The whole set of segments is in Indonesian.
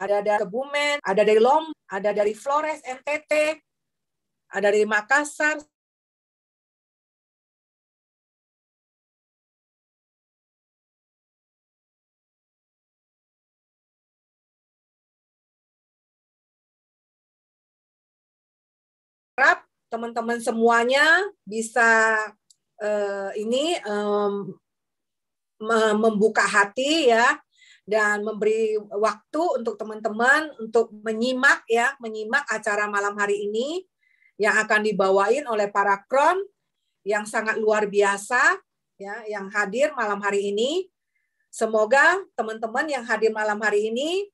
ada dari Kebumen, ada dari Lombok, ada dari Flores, NTT, ada dari Makassar. Harap teman-teman semuanya bisa membuka hati ya, dan memberi waktu untuk teman-teman untuk menyimak acara malam hari ini yang akan dibawain oleh para kron yang sangat luar biasa ya, yang hadir malam hari ini. Semoga teman-teman yang hadir malam hari ini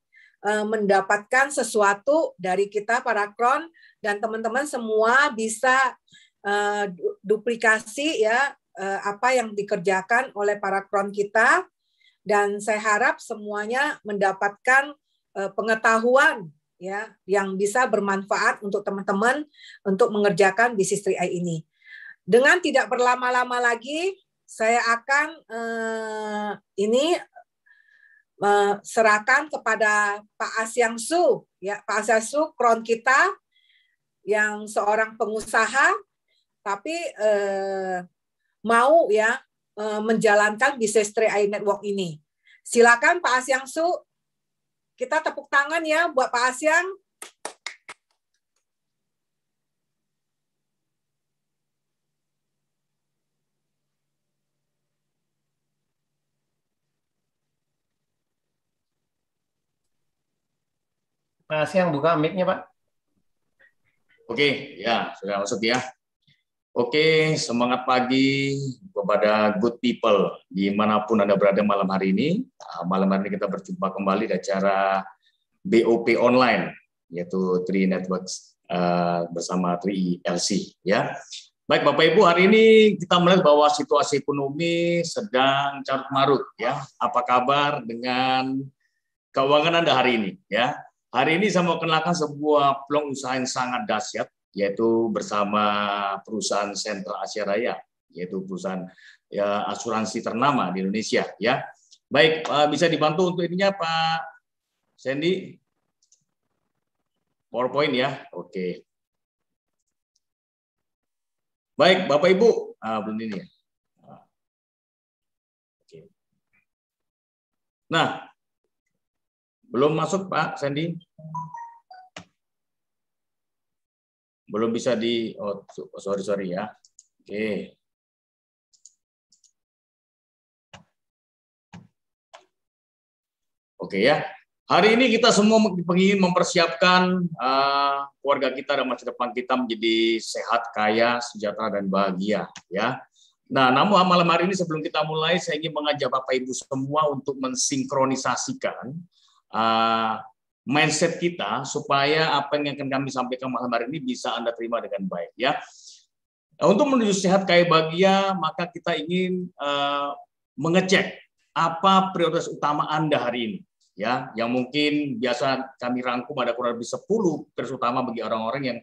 mendapatkan sesuatu dari kita para kron, dan teman-teman semua bisa duplikasi ya apa yang dikerjakan oleh para kron kita, dan saya harap semuanya mendapatkan pengetahuan ya yang bisa bermanfaat untuk teman-teman untuk mengerjakan bisnis 3i ini. Dengan tidak berlama-lama lagi, saya akan serahkan kepada Pak Asyang Su ya, Pak Asyang Su kron kita yang seorang pengusaha tapi mau ya menjalankan bisnis 3i Network ini. Silakan Pak Asyang Su, kita tepuk tangan ya buat Pak Asyang. Pak Asyang buka mic-nya, Pak. Oke, ya sudah masuk ya. Oke, semangat pagi kepada good people dimanapun Anda berada malam hari ini. Malam hari ini kita berjumpa kembali di acara BOP online, yaitu 3i Networks bersama 3i LC. Ya. Baik Bapak Ibu, hari ini kita melihat bahwa situasi ekonomi sedang carut marut. Ya. Apa kabar dengan keuangan Anda hari ini? Ya. Hari ini saya mau kenalkan sebuah peluang usaha yang sangat dahsyat, yaitu bersama perusahaan Sentra Asia Raya, yaitu perusahaan ya, asuransi ternama di Indonesia. Ya, baik, bisa dibantu untuk ininya Pak Sandy, PowerPoint ya, oke. Baik, Bapak Ibu, belum ini ya. Oke. Nah, belum masuk Pak Sandy. Belum bisa di, oh sorry ya. Oke. Oke ya. Hari ini kita semua ingin mempersiapkan keluarga kita dan masa depan kita menjadi sehat, kaya, sejahtera dan bahagia ya. Nah, namun malam hari ini sebelum kita mulai, saya ingin mengajak Bapak Ibu semua untuk mensinkronisasikan mindset kita supaya apa yang akan kami sampaikan malam hari ini bisa Anda terima dengan baik ya. Untuk menuju sehat kaya bahagia, maka kita ingin mengecek apa prioritas utama Anda hari ini ya, yang mungkin biasa kami rangkum ada kurang lebih 10 prioritas utama bagi orang-orang yang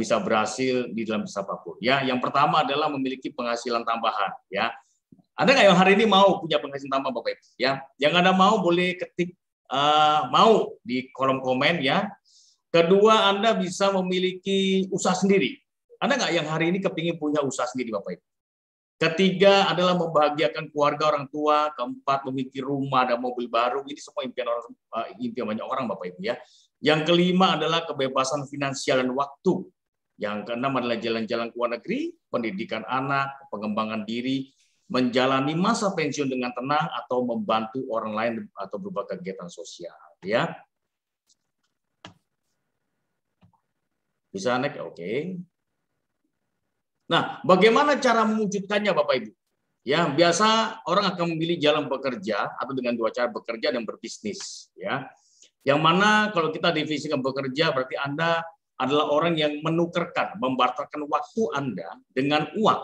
bisa berhasil di dalam bisnis apapun ya. Yang pertama adalah memiliki penghasilan tambahan ya. Ada nggak yang hari ini mau punya penghasilan tambahan Bapak Ibu ya? Yang Anda mau boleh ketik mau di kolom komen ya. Kedua, Anda bisa memiliki usaha sendiri. Ada nggak yang hari ini kepingin punya usaha sendiri Bapak Ibu? Ketiga adalah membahagiakan keluarga orang tua. Keempat, memiliki rumah dan mobil baru. Ini semua impian banyak orang Bapak Ibu ya. Yang kelima adalah kebebasan finansial dan waktu. Yang keenam adalah jalan-jalan ke luar negeri, pendidikan anak, pengembangan diri, menjalani masa pensiun dengan tenang, atau membantu orang lain atau berupa kegiatan sosial ya. Bisa naik, oke. Nah, bagaimana cara mewujudkannya Bapak Ibu? Ya, biasa orang akan memilih jalan bekerja atau dengan dua cara, bekerja dan berbisnis ya. Yang mana kalau kita definisikan bekerja berarti Anda adalah orang yang menukarkan, membarterkan waktu Anda dengan uang.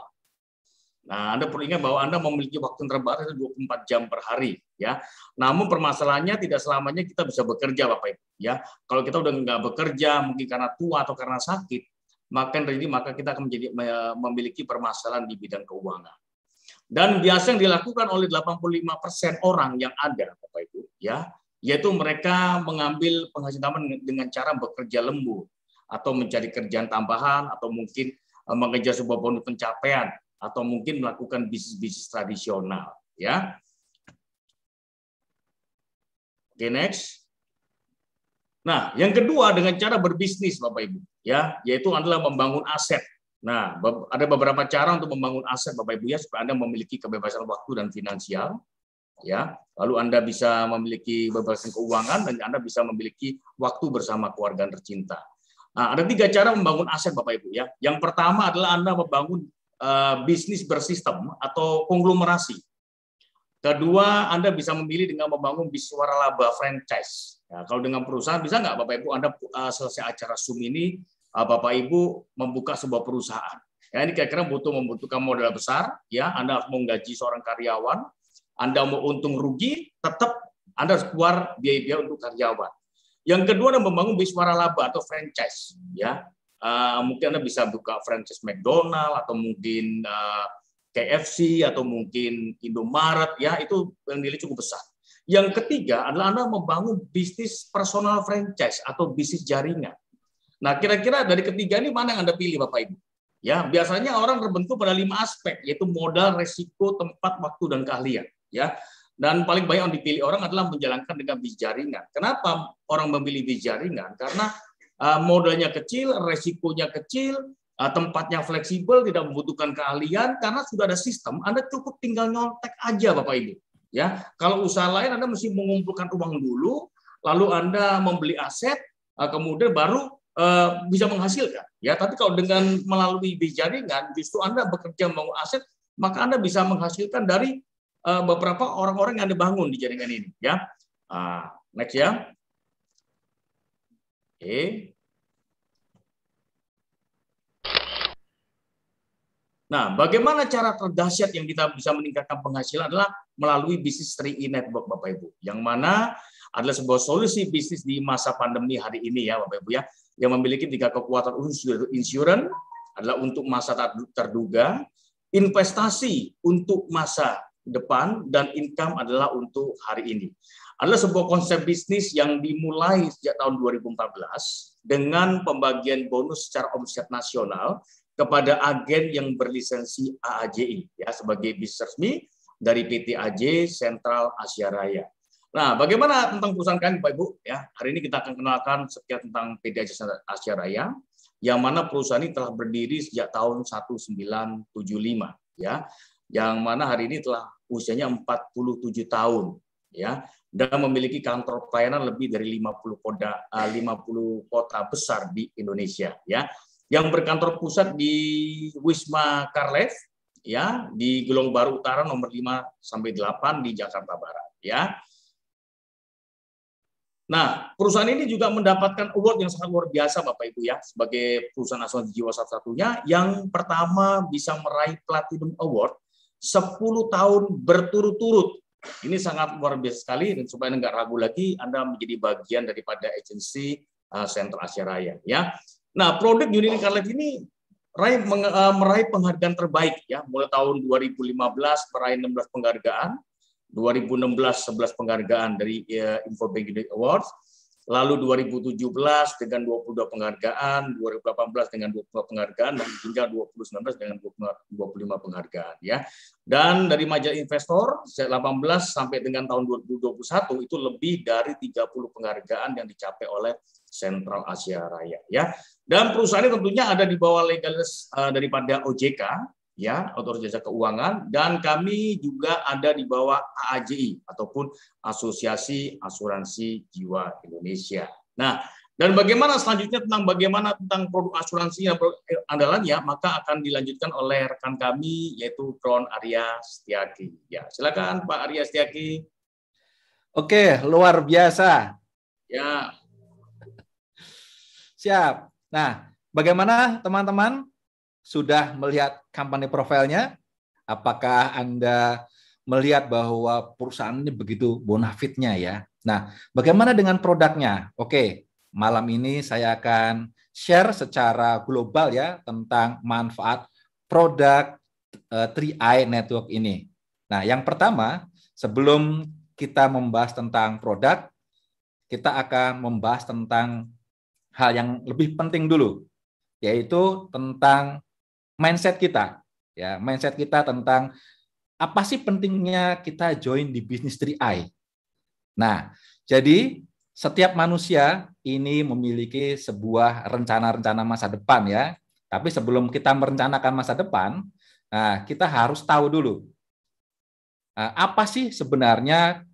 Nah, Anda perlu ingat bahwa Anda memiliki waktu yang terbatas 24 jam per hari, ya. Namun permasalahannya tidak selamanya kita bisa bekerja, Bapak Ibu, ya. Kalau kita udah nggak bekerja, mungkin karena tua atau karena sakit, maka kita akan memiliki permasalahan di bidang keuangan. Dan biasa yang dilakukan oleh 85% orang yang ada, Bapak Ibu, ya, yaitu mereka mengambil penghasilan tambahan dengan cara bekerja lembur atau mencari kerjaan tambahan atau mungkin mengejar sebuah bonus pencapaian atau mungkin melakukan bisnis-bisnis tradisional, ya. Oke, next. Nah, yang kedua dengan cara berbisnis, Bapak Ibu, ya, yaitu adalah membangun aset. Nah, ada beberapa cara untuk membangun aset, Bapak Ibu, ya, supaya Anda memiliki kebebasan waktu dan finansial, ya. Lalu Anda bisa memiliki kebebasan keuangan dan Anda bisa memiliki waktu bersama keluarga tercinta. Nah, ada 3 cara membangun aset, Bapak Ibu, ya. Yang pertama adalah Anda membangun bisnis bersistem atau konglomerasi. Kedua, Anda bisa memilih dengan membangun bisnis waralaba franchise. Ya, kalau dengan perusahaan, bisa nggak Bapak Ibu Anda selesai acara Zoom ini, Bapak Ibu membuka sebuah perusahaan. Ya, ini kira-kira membutuhkan modal besar. Ya, Anda harus menggaji seorang karyawan. Anda mau untung rugi, tetap Anda harus keluar biaya-biaya untuk karyawan. Yang kedua, Anda membangun bisnis waralaba atau franchise. Ya, mungkin Anda bisa buka franchise McDonald atau mungkin KFC atau mungkin Indomaret, ya, itu yang nilai cukup besar. Yang ketiga adalah Anda membangun bisnis personal franchise atau bisnis jaringan. Nah, kira-kira dari ketiga ini mana yang Anda pilih, Bapak Ibu? Ya, biasanya orang terbentuk pada 5 aspek, yaitu modal, resiko, tempat, waktu, dan keahlian. Ya, dan paling banyak yang dipilih orang adalah menjalankan dengan bisnis jaringan. Kenapa orang memilih bisnis jaringan? Karena modalnya kecil, resikonya kecil, tempatnya fleksibel, tidak membutuhkan keahlian, karena sudah ada sistem. Anda cukup tinggal nyontek aja, Bapak Ibu. Ya, kalau usaha lain Anda mesti mengumpulkan uang dulu, lalu Anda membeli aset, kemudian baru bisa menghasilkan. Ya, tapi kalau dengan melalui bisnis jaringan, justru Anda bekerja membangun aset, maka Anda bisa menghasilkan dari beberapa orang-orang yang Anda bangun di jaringan ini. Ya, next ya. Oke. Nah, bagaimana cara terdahsyat yang kita bisa meningkatkan penghasilan adalah melalui bisnis 3E Network, Bapak Ibu. Yang mana adalah sebuah solusi bisnis di masa pandemi hari ini, ya Bapak Ibu, ya, yang memiliki 3 kekuatan unsur. Insurance adalah untuk masa terduga, investasi untuk masa depan, dan income adalah untuk hari ini. Adalah sebuah konsep bisnis yang dimulai sejak tahun 2014 dengan pembagian bonus secara omset nasional kepada agen yang berlisensi AAJI, ya, sebagai bisnis resmi dari PT AJ Sentral Asia Raya. Nah, bagaimana tentang perusahaan kami, Bapak Ibu? Ya, hari ini kita akan kenalkan sekian tentang PT AJ Sentral Asia Raya, yang mana perusahaan ini telah berdiri sejak tahun 1975, ya, yang mana hari ini telah usianya 47 tahun, ya, dan memiliki kantor pelayanan lebih dari 50 kota besar di Indonesia, ya, yang berkantor pusat di Wisma Carlev, ya, di Gelong Baru Utara nomor 5 sampai 8 di Jakarta Barat, ya. Nah, perusahaan ini juga mendapatkan award yang sangat luar biasa, Bapak Ibu, ya, sebagai perusahaan asuransi jiwa satu-satunya yang pertama bisa meraih Platinum Award 10 tahun berturut-turut. Ini sangat luar biasa sekali, dan supaya nggak ragu lagi, Anda menjadi bagian daripada agensi Sentral Asia Raya, ya. Nah, produk Unique Carlev ini meraih penghargaan terbaik, ya, mulai tahun 2015 meraih 16 penghargaan, 2016 11 penghargaan dari Infobank Unique Awards, lalu 2017 dengan 22 penghargaan, 2018 dengan 22 penghargaan, dan hingga 2019 dengan 25 penghargaan, ya. Dan dari majalah Investor sejak 18 sampai dengan tahun 2021 itu lebih dari 30 penghargaan yang dicapai oleh Sentral Asia Raya, ya. Dan perusahaan ini tentunya ada di bawah legalitas daripada OJK, ya, Otoritas Jasa Keuangan, dan kami juga ada di bawah AAJI ataupun Asosiasi Asuransi Jiwa Indonesia. Nah, dan bagaimana selanjutnya tentang produk asuransi yang andalannya, maka akan dilanjutkan oleh rekan kami yaitu Kron Arya Setiaki. Ya, silakan Pak Arya Setiaki. Oke, luar biasa. Ya. Siap. Nah, bagaimana teman-teman? Sudah melihat company profilnya? Apakah Anda melihat bahwa perusahaan ini begitu bonafitnya, ya? Nah, bagaimana dengan produknya? Oke, malam ini saya akan share secara global, ya, tentang manfaat produk 3i Network ini. Nah, yang pertama, sebelum kita membahas tentang produk, kita akan membahas tentang hal yang lebih penting dulu, yaitu tentang mindset kita. Ya, mindset kita tentang apa sih pentingnya kita join di Business Tree I. Nah, jadi setiap manusia ini memiliki sebuah rencana-rencana masa depan ya. Tapi sebelum kita merencanakan masa depan, nah, kita harus tahu dulu apa sih sebenarnya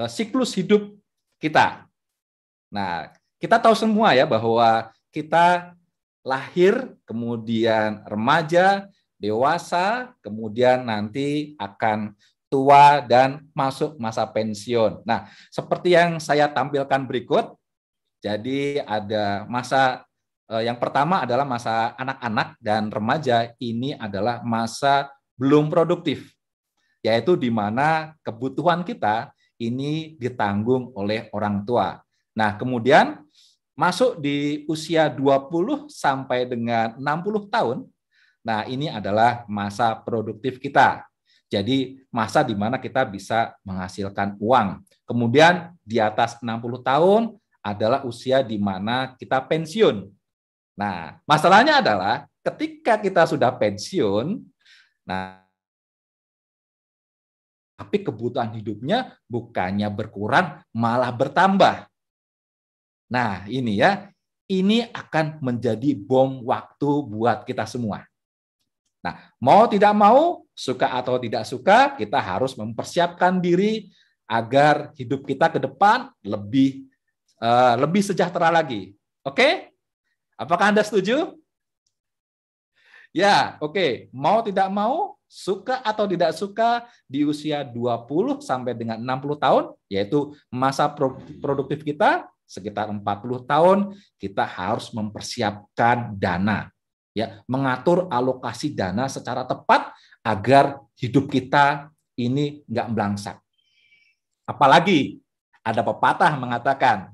siklus hidup kita. Nah, kita tahu semua ya bahwa kita lahir, kemudian remaja, dewasa, kemudian nanti akan tua dan masuk masa pensiun. Nah, seperti yang saya tampilkan berikut, jadi ada masa yang pertama adalah masa anak-anak dan remaja, ini adalah masa belum produktif, yaitu di mana kebutuhan kita ini ditanggung oleh orang tua. Nah, kemudian masuk di usia 20 sampai dengan 60 tahun, nah ini adalah masa produktif kita. Jadi masa di mana kita bisa menghasilkan uang. Kemudian di atas 60 tahun adalah usia di mana kita pensiun. Nah, masalahnya adalah ketika kita sudah pensiun, nah tapi kebutuhan hidupnya bukannya berkurang, malah bertambah. Nah, ini ya, ini akan menjadi bom waktu buat kita semua. Nah, mau tidak mau, suka atau tidak suka, kita harus mempersiapkan diri agar hidup kita ke depan lebih sejahtera lagi. Oke? Apakah Anda setuju? Ya, oke. Mau tidak mau, suka atau tidak suka, di usia 20 sampai dengan 60 tahun, yaitu masa produktif kita, sekitar 40 tahun, kita harus mempersiapkan dana. Ya, mengatur alokasi dana secara tepat agar hidup kita ini nggak melangsak. Apalagi ada pepatah mengatakan,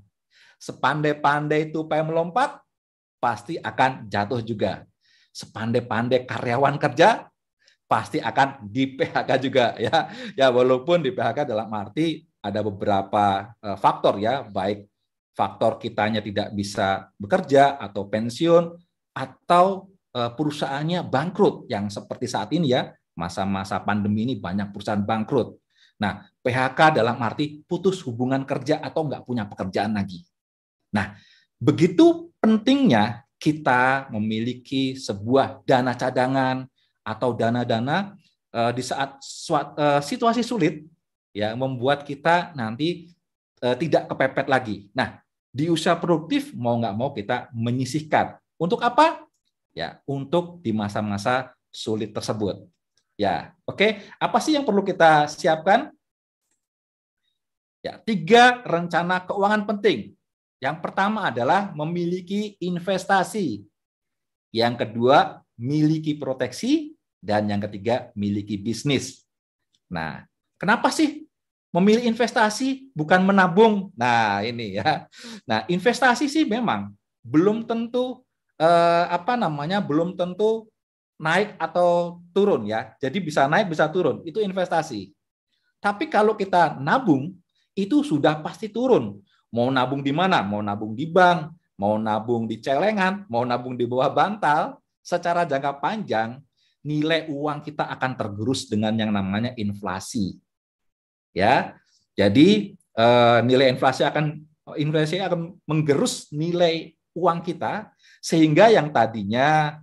sepandai-pandai tupai melompat, pasti akan jatuh juga. Sepandai-pandai karyawan kerja, pasti akan di PHK juga ya. Ya, walaupun di PHK dalam arti ada beberapa faktor ya, baik faktor kitanya tidak bisa bekerja atau pensiun, atau perusahaannya bangkrut, yang seperti saat ini ya, masa-masa pandemi ini banyak perusahaan bangkrut. Nah, PHK dalam arti putus hubungan kerja atau nggak punya pekerjaan lagi. Nah, begitu pentingnya kita memiliki sebuah dana cadangan atau dana-dana di saat situasi sulit, ya, membuat kita nanti tidak kepepet lagi. Nah, di usia produktif mau nggak mau kita menyisihkan. Untuk apa? Ya, untuk di masa-masa sulit tersebut. Ya, oke. Apa sih yang perlu kita siapkan? Ya, 3 rencana keuangan penting. Yang pertama adalah memiliki investasi. Yang kedua, miliki proteksi. Dan yang ketiga, miliki bisnis. Nah, kenapa sih memilih investasi bukan menabung? Nah, ini ya. Nah, investasi sih memang belum tentu belum tentu naik atau turun ya. Jadi bisa naik, bisa turun. Itu investasi. Tapi kalau kita nabung, itu sudah pasti turun. Mau nabung di mana? Mau nabung di bank, mau nabung di celengan, mau nabung di bawah bantal, secara jangka panjang, nilai uang kita akan tergerus dengan yang namanya inflasi. Ya. Jadi nilai inflasi akan menggerus nilai uang kita, sehingga yang tadinya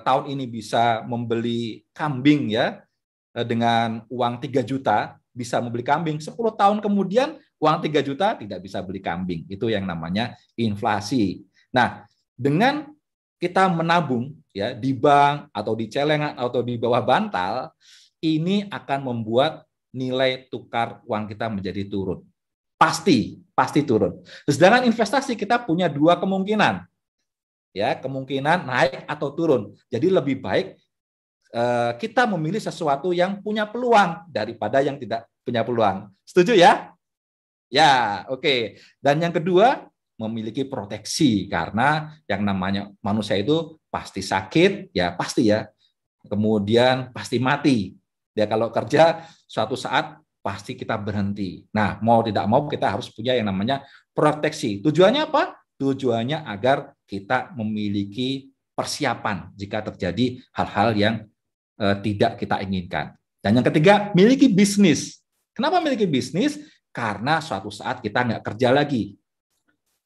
tahun ini bisa membeli kambing ya dengan uang 3 juta, bisa membeli kambing, 10 tahun kemudian uang 3 juta tidak bisa beli kambing. Itu yang namanya inflasi. Nah, dengan kita menabung ya di bank atau di celengan atau di bawah bantal, ini akan membuat nilai tukar uang kita menjadi turun. Pasti turun. Sedangkan investasi kita punya 2 kemungkinan. Ya, kemungkinan naik atau turun. Jadi lebih baik kita memilih sesuatu yang punya peluang daripada yang tidak punya peluang. Setuju ya? Ya, oke. Dan yang kedua, memiliki proteksi, karena yang namanya manusia itu pasti sakit, ya pasti ya. Kemudian pasti mati. Dia kalau kerja suatu saat pasti kita berhenti. Nah, mau tidak mau kita harus punya yang namanya proteksi. Tujuannya apa? Tujuannya agar kita memiliki persiapan jika terjadi hal-hal yang tidak kita inginkan. Dan yang ketiga, miliki bisnis. Kenapa miliki bisnis? Karena suatu saat kita nggak kerja lagi.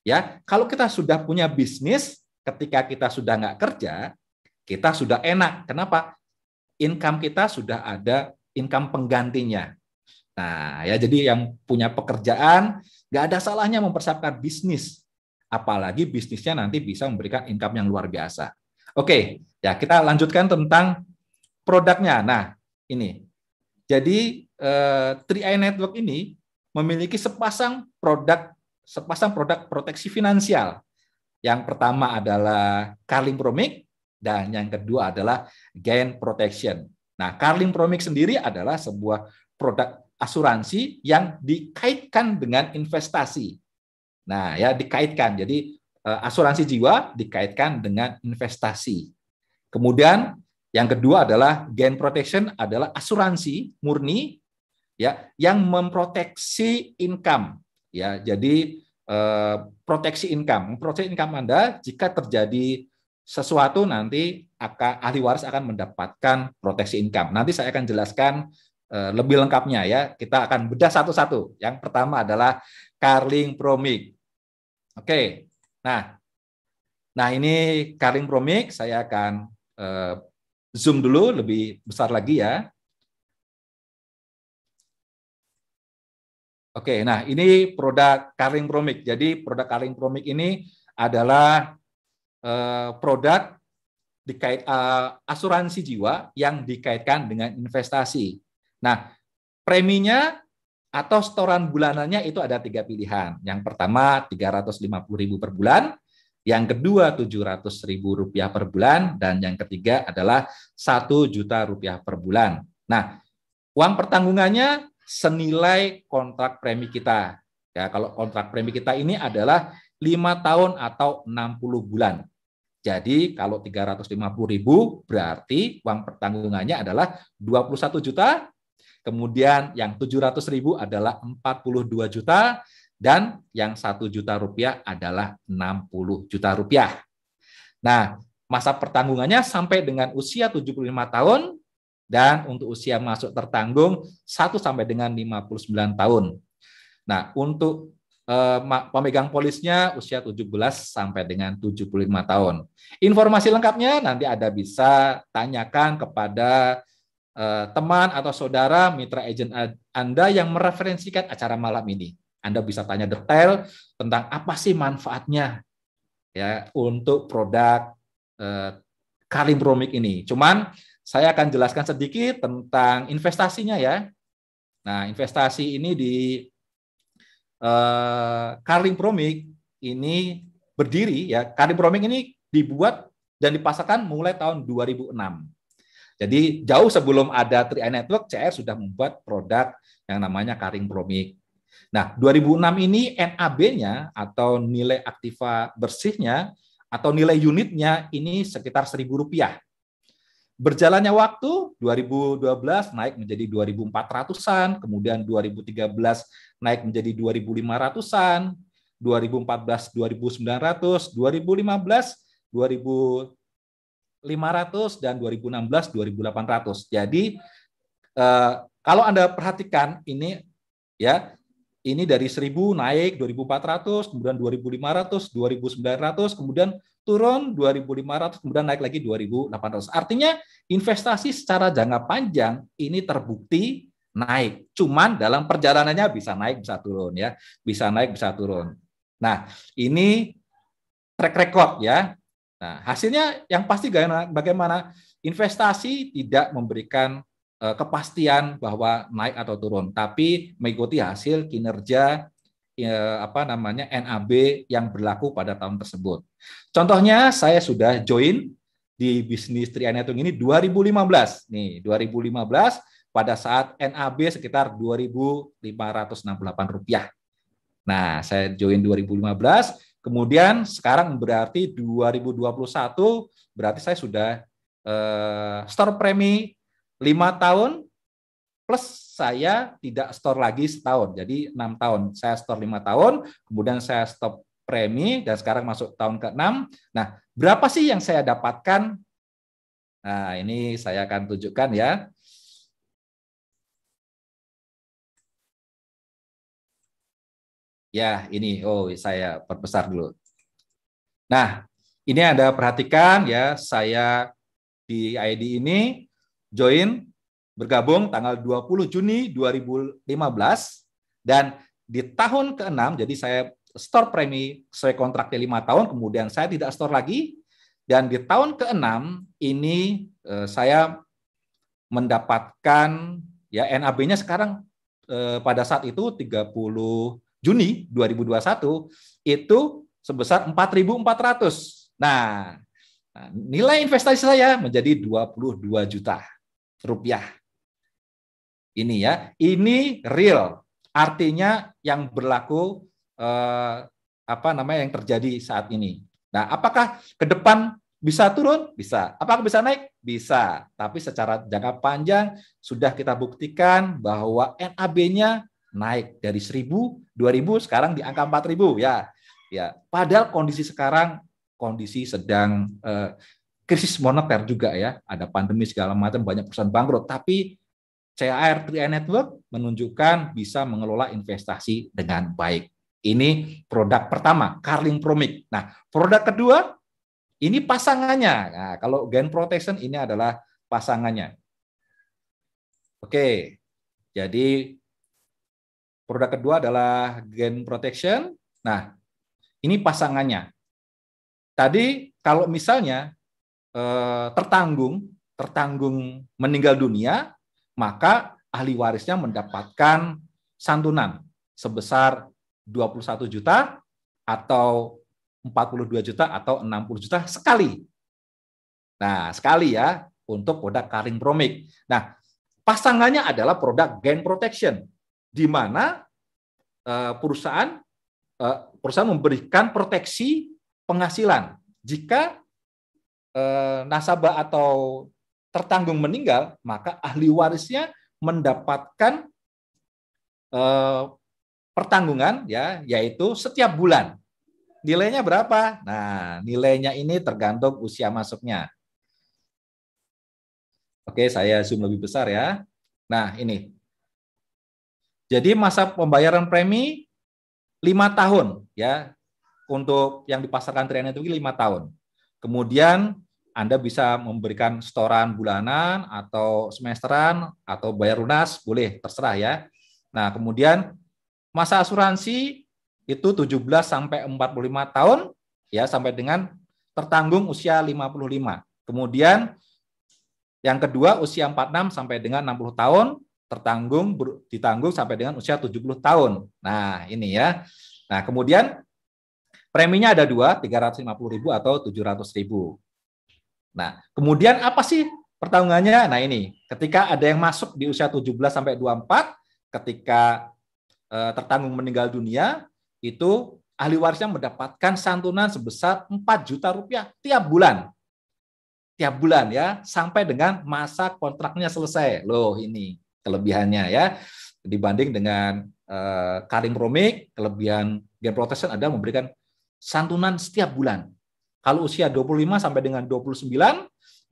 Ya, kalau kita sudah punya bisnis, ketika kita sudah nggak kerja, kita sudah enak. Kenapa? Income kita sudah ada income penggantinya. Nah, ya jadi yang punya pekerjaan nggak ada salahnya mempersiapkan bisnis, apalagi bisnisnya nanti bisa memberikan income yang luar biasa. Oke, ya kita lanjutkan tentang produknya. Nah, ini. Jadi 3i Network ini memiliki sepasang produk proteksi finansial. Yang pertama adalah Carling Promix dan yang kedua adalah Gain Protection. Nah, Carling Promix sendiri adalah sebuah produk asuransi yang dikaitkan dengan investasi. Nah, ya dikaitkan. Jadi asuransi jiwa dikaitkan dengan investasi. Kemudian yang kedua adalah Gain Protection adalah asuransi murni ya yang memproteksi income ya. Jadi proteksi income Anda jika terjadi sesuatu nanti ahli waris akan mendapatkan proteksi income. Nanti saya akan jelaskan lebih lengkapnya ya. Kita akan bedah satu-satu. Yang pertama adalah Carling Promix. Oke. Nah ini Carling Promix, saya akan zoom dulu lebih besar lagi ya. Oke, nah ini produk Carling Promix. Jadi produk Carling Promix ini adalah produk asuransi jiwa yang dikaitkan dengan investasi. Nah, preminya atau setoran bulanannya itu ada 3 pilihan. Yang pertama 350.000 per bulan, yang kedua Rp700.000 per bulan, dan yang ketiga adalah Rp1.000.000 per bulan. Nah, uang pertanggungannya senilai kontrak premi kita. Ya, kalau kontrak premi kita ini adalah 5 tahun atau 60 bulan. Jadi kalau 350.000 berarti uang pertanggungannya adalah 21 juta, kemudian yang 700.000 adalah 42 juta, dan yang 1 juta rupiah adalah 60 juta rupiah. Nah, masa pertanggungannya sampai dengan usia 75 tahun, dan untuk usia masuk tertanggung 1 sampai dengan 59 tahun. Nah, untuk pemegang polisnya usia 17 sampai dengan 75 tahun. Informasi lengkapnya nanti Anda bisa tanyakan kepada teman atau saudara mitra agent Anda yang mereferensikan acara malam ini. Anda bisa tanya detail tentang apa sih manfaatnya ya untuk produk Carling Promix ini. Cuman saya akan jelaskan sedikit tentang investasinya ya. Nah, investasi ini di Carling Promix ini berdiri ya. Carling Promix ini dibuat dan dipasarkan mulai tahun 2006. Jadi jauh sebelum ada 3i Network, CR sudah membuat produk yang namanya Carling Promix. Nah, 2006 ini NAB-nya atau nilai aktiva bersihnya atau nilai unitnya ini sekitar Rp1.000. Berjalannya waktu, 2012 naik menjadi 2.400-an, kemudian 2013 naik menjadi 2.500-an, 2014 2.900, 2015 2.500, dan 2016 2.800. Jadi kalau Anda perhatikan ini ya, ini dari 1.000 naik 2.400, kemudian 2.500, 2.900, kemudian turun 2.500, kemudian naik lagi 2.800. Artinya investasi secara jangka panjang ini terbukti naik. Cuman dalam perjalanannya bisa naik, bisa turun ya. Bisa naik, bisa turun. Nah, ini track record ya. Nah, hasilnya yang pasti bagaimana? Investasi tidak memberikan kepastian bahwa naik atau turun, tapi mengikuti hasil kinerja NAB yang berlaku pada tahun tersebut. Contohnya saya sudah join di bisnis 3i Network ini 2015. Nih, 2015 pada saat NAB sekitar Rp2.568. Nah, saya join 2015, kemudian sekarang berarti 2021 berarti saya sudah store premi 5 tahun plus saya tidak store lagi setahun. Jadi 6 tahun. Saya store 5 tahun, kemudian saya stop premi, dan sekarang masuk tahun ke-6. Nah, berapa sih yang saya dapatkan? Nah, ini saya akan tunjukkan ya. Ya, ini. Oh, saya perbesar dulu. Nah, ini Anda perhatikan ya, saya di ID ini join bergabung tanggal 20 Juni 2015, dan di tahun ke-6, jadi saya store premi sesuai kontraknya 5 tahun, kemudian saya tidak store lagi, dan di tahun ke-6 ini saya mendapatkan ya NAB-nya sekarang pada saat itu 30 Juni 2021 itu sebesar 4.400. Nah, nilai investasi saya menjadi 22 juta rupiah. Ini ya, ini real. Artinya yang berlaku yang terjadi saat ini. Nah, apakah ke depan bisa turun? Bisa. Apakah bisa naik? Bisa. Tapi secara jangka panjang sudah kita buktikan bahwa NAB-nya naik dari 1.000, 2.000, sekarang di angka 4.000 ya. Ya, padahal kondisi sekarang kondisi sedang krisis moneter juga ya, ada pandemi segala macam, banyak perusahaan bangkrut, tapi CAR 3i Network menunjukkan bisa mengelola investasi dengan baik. Ini produk pertama, Carling Promic. Nah, produk kedua ini pasangannya. Nah, kalau Gain Protection ini adalah pasangannya. Oke. Jadi produk kedua adalah Gain Protection. Nah, ini pasangannya. Tadi kalau misalnya tertanggung meninggal dunia, maka ahli warisnya mendapatkan santunan sebesar 21 juta atau 42 juta atau 60 juta sekali. Nah, sekali ya untuk produk Carling Promic. Nah, pasangannya adalah produk Gain Protection, di mana perusahaan memberikan proteksi penghasilan jika nasabah atau tertanggung meninggal, maka ahli warisnya mendapatkan pertanggungan ya, yaitu setiap bulan. Nilainya berapa? Nah, nilainya ini tergantung usia masuknya. Oke, saya zoom lebih besar ya. Nah, ini. Jadi masa pembayaran premi 5 tahun ya. Untuk yang dipasarkan 3i Network 5 tahun. Kemudian Anda bisa memberikan setoran bulanan atau semesteran atau bayar lunas, boleh, terserah ya. Nah, kemudian masa asuransi itu 17 sampai 45 tahun ya, sampai dengan tertanggung usia 55. Kemudian yang kedua usia 46 sampai dengan 60 tahun, ditanggung sampai dengan usia 70 tahun. Nah, ini ya. Nah, kemudian preminya ada 2, 350.000 atau 700.000. Nah, kemudian apa sih pertanggungannya? Nah, ini, ketika ada yang masuk di usia 17 sampai 24, ketika tertanggung meninggal dunia, itu ahli warisnya mendapatkan santunan sebesar 4 juta rupiah tiap bulan. Tiap bulan ya, sampai dengan masa kontraknya selesai. Loh, ini kelebihannya ya. Dibanding dengan Carling Promic, kelebihan Gain Protection adalah memberikan santunan setiap bulan. Kalau usia 25 sampai dengan 29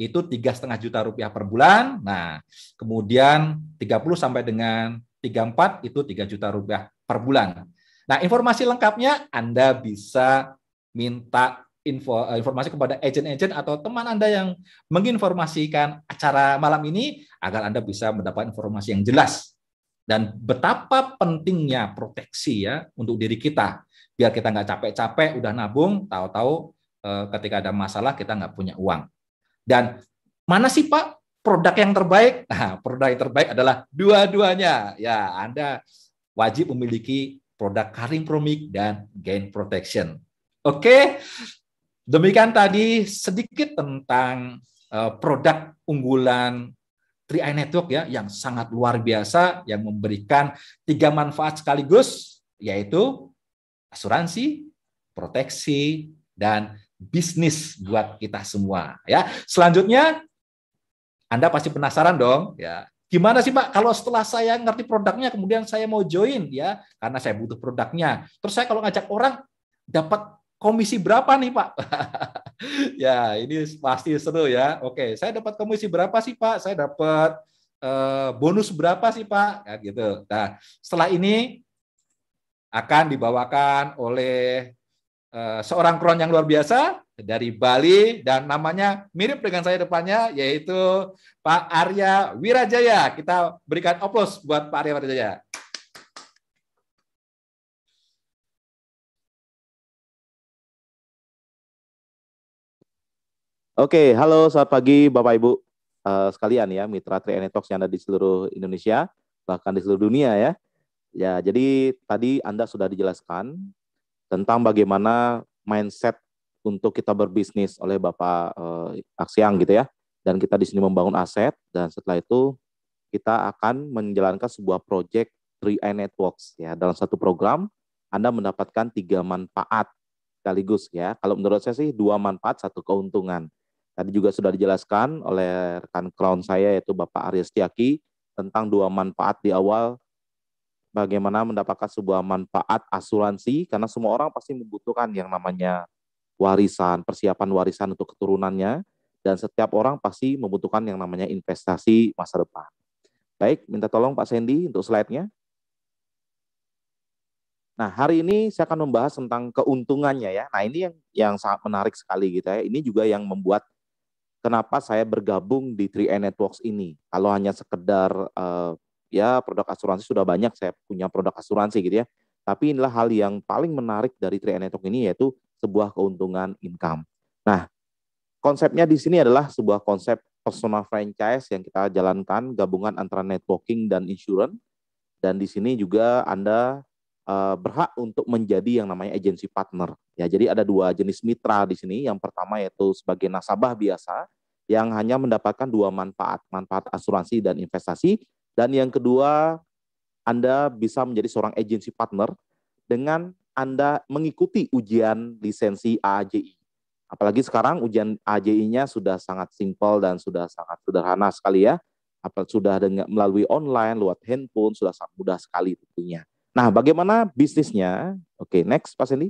itu 3,5 juta rupiah per bulan. Nah, kemudian 30 sampai dengan 34 itu 3 juta rupiah per bulan. Nah, informasi lengkapnya Anda bisa minta informasi kepada agen-agen atau teman Anda yang menginformasikan acara malam ini agar Anda bisa mendapat informasi yang jelas dan betapa pentingnya proteksi ya untuk diri kita. Biar kita nggak capek-capek udah nabung, tahu-tahu ketika ada masalah kita nggak punya uang. Dan mana sih Pak produk yang terbaik? Nah, produk yang terbaik adalah dua-duanya. Ya, Anda wajib memiliki produk Carling Promic dan Gain Protection. Oke, demikian tadi sedikit tentang produk unggulan 3i Network ya, yang sangat luar biasa, yang memberikan 3 manfaat sekaligus, yaitu asuransi, proteksi, dan bisnis buat kita semua ya. Selanjutnya Anda pasti penasaran dong ya, gimana sih Pak kalau setelah saya ngerti produknya kemudian saya mau join ya karena saya butuh produknya. Terus saya kalau ngajak orang dapat komisi berapa nih Pak? Ya, ini pasti seru ya. Oke, saya dapat komisi berapa sih Pak? Saya dapat bonus berapa sih Pak? Kan gitu. Nah, setelah ini akan dibawakan oleh seorang kron yang luar biasa dari Bali dan namanya mirip dengan saya depannya yaitu Pak Arya Wirajaya. Kita berikan aplaus buat Pak Arya Wirajaya. Oke, halo selamat pagi Bapak Ibu sekalian ya, mitra 3NE Talks yang ada di seluruh Indonesia, bahkan di seluruh dunia ya. Ya, jadi tadi Anda sudah dijelaskan tentang bagaimana mindset untuk kita berbisnis oleh Bapak Aksiang gitu ya. Dan kita di sini membangun aset dan setelah itu kita akan menjalankan sebuah project 3i Networks ya. Dalam satu program Anda mendapatkan 3 manfaat sekaligus ya. Kalau menurut saya sih 2 manfaat, 1 keuntungan. Tadi juga sudah dijelaskan oleh rekan crown saya yaitu Bapak Arya Setiaki tentang 2 manfaat di awal, bagaimana mendapatkan sebuah manfaat asuransi karena semua orang pasti membutuhkan yang namanya warisan, persiapan warisan untuk keturunannya, dan setiap orang pasti membutuhkan yang namanya investasi masa depan. Baik, minta tolong Pak Sandy untuk slide-nya. Nah, hari ini saya akan membahas tentang keuntungannya ya. Nah, ini yang sangat menarik sekali gitu ya. Ini juga yang membuat kenapa saya bergabung di 3i Networks ini. Kalau hanya sekedar ya produk asuransi sudah banyak, saya punya produk asuransi gitu ya. Tapi inilah hal yang paling menarik dari 3i Networks ini yaitu sebuah keuntungan income. Nah, konsepnya di sini adalah sebuah konsep personal franchise yang kita jalankan gabungan antara networking dan insurance. Dan di sini juga Anda berhak untuk menjadi yang namanya agency partner. Ya, jadi ada 2 jenis mitra di sini. Yang pertama yaitu sebagai nasabah biasa yang hanya mendapatkan 2 manfaat, manfaat asuransi dan investasi. Dan yang kedua, Anda bisa menjadi seorang agency partner dengan Anda mengikuti ujian lisensi AAJI. Apalagi sekarang ujian AAJI-nya sudah sangat simpel dan sudah sangat sederhana sekali ya. Sudah dengan melalui online, lewat handphone, sudah sangat mudah sekali tentunya. Nah, bagaimana bisnisnya? Oke, next Pak Sandy.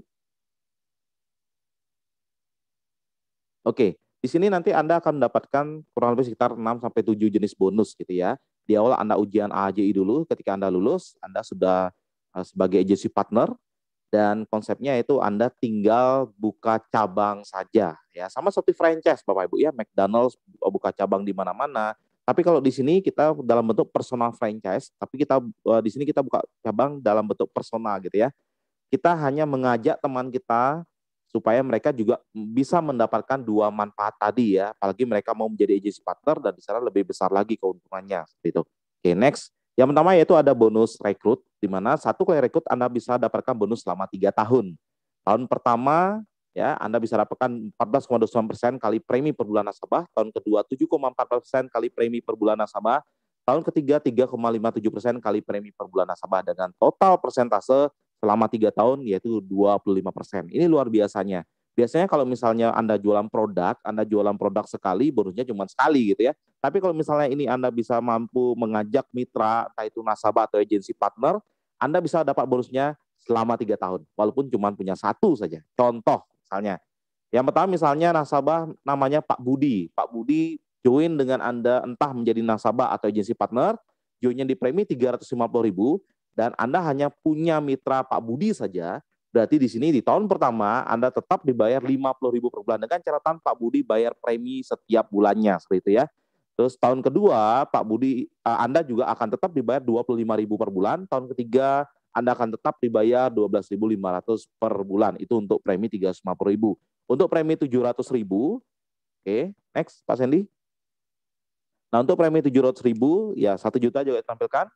Oke, di sini nanti Anda akan mendapatkan kurang lebih sekitar 6-7 jenis bonus gitu ya. Di awal Anda ujian AAJI dulu, ketika Anda lulus, Anda sudah sebagai agency partner, dan konsepnya itu Anda tinggal buka cabang saja ya. Sama seperti franchise Bapak Ibu ya, McDonald's buka cabang di mana-mana. Tapi kalau di sini kita dalam bentuk personal franchise, tapi kita di sini kita buka cabang dalam bentuk personal gitu ya. Kita hanya mengajak teman kita supaya mereka juga bisa mendapatkan 2 manfaat tadi ya. Apalagi mereka mau menjadi agency partner dan di sana lebih besar lagi keuntungannya seperti itu. Oke, next. Yang pertama yaitu ada bonus rekrut, di mana 1 kali rekrut Anda bisa dapatkan bonus selama 3 tahun. Tahun pertama ya Anda bisa dapatkan 14,29% kali premi per bulan nasabah, tahun kedua 7,14% kali premi per bulan nasabah, tahun ketiga 3,57% kali premi per bulan nasabah dengan total persentase selama 3 tahun yaitu 25%. Ini luar biasanya. Biasanya kalau misalnya Anda jualan produk sekali, bonusnya cuma sekali gitu ya. Tapi kalau misalnya ini Anda bisa mampu mengajak mitra, entah itu nasabah atau agency partner, Anda bisa dapat bonusnya selama 3 tahun, walaupun cuma punya 1 saja. Contoh, misalnya, yang pertama misalnya nasabah namanya Pak Budi. Pak Budi join dengan Anda entah menjadi nasabah atau agency partner, joinnya di premi 350.000, dan Anda hanya punya mitra Pak Budi saja. Berarti di sini di tahun pertama Anda tetap dibayar 50.000 per bulan dengan catatan Pak Budi bayar premi setiap bulannya seperti itu ya. Terus tahun kedua Pak Budi Anda juga akan tetap dibayar 25.000 per bulan. Tahun ketiga Anda akan tetap dibayar 12.500 per bulan. Itu untuk premi 350.000. Untuk premi 700.000, oke, next Pak Sandy. Nah, untuk premi 700.000 ya 1 juta juga ditampilkan.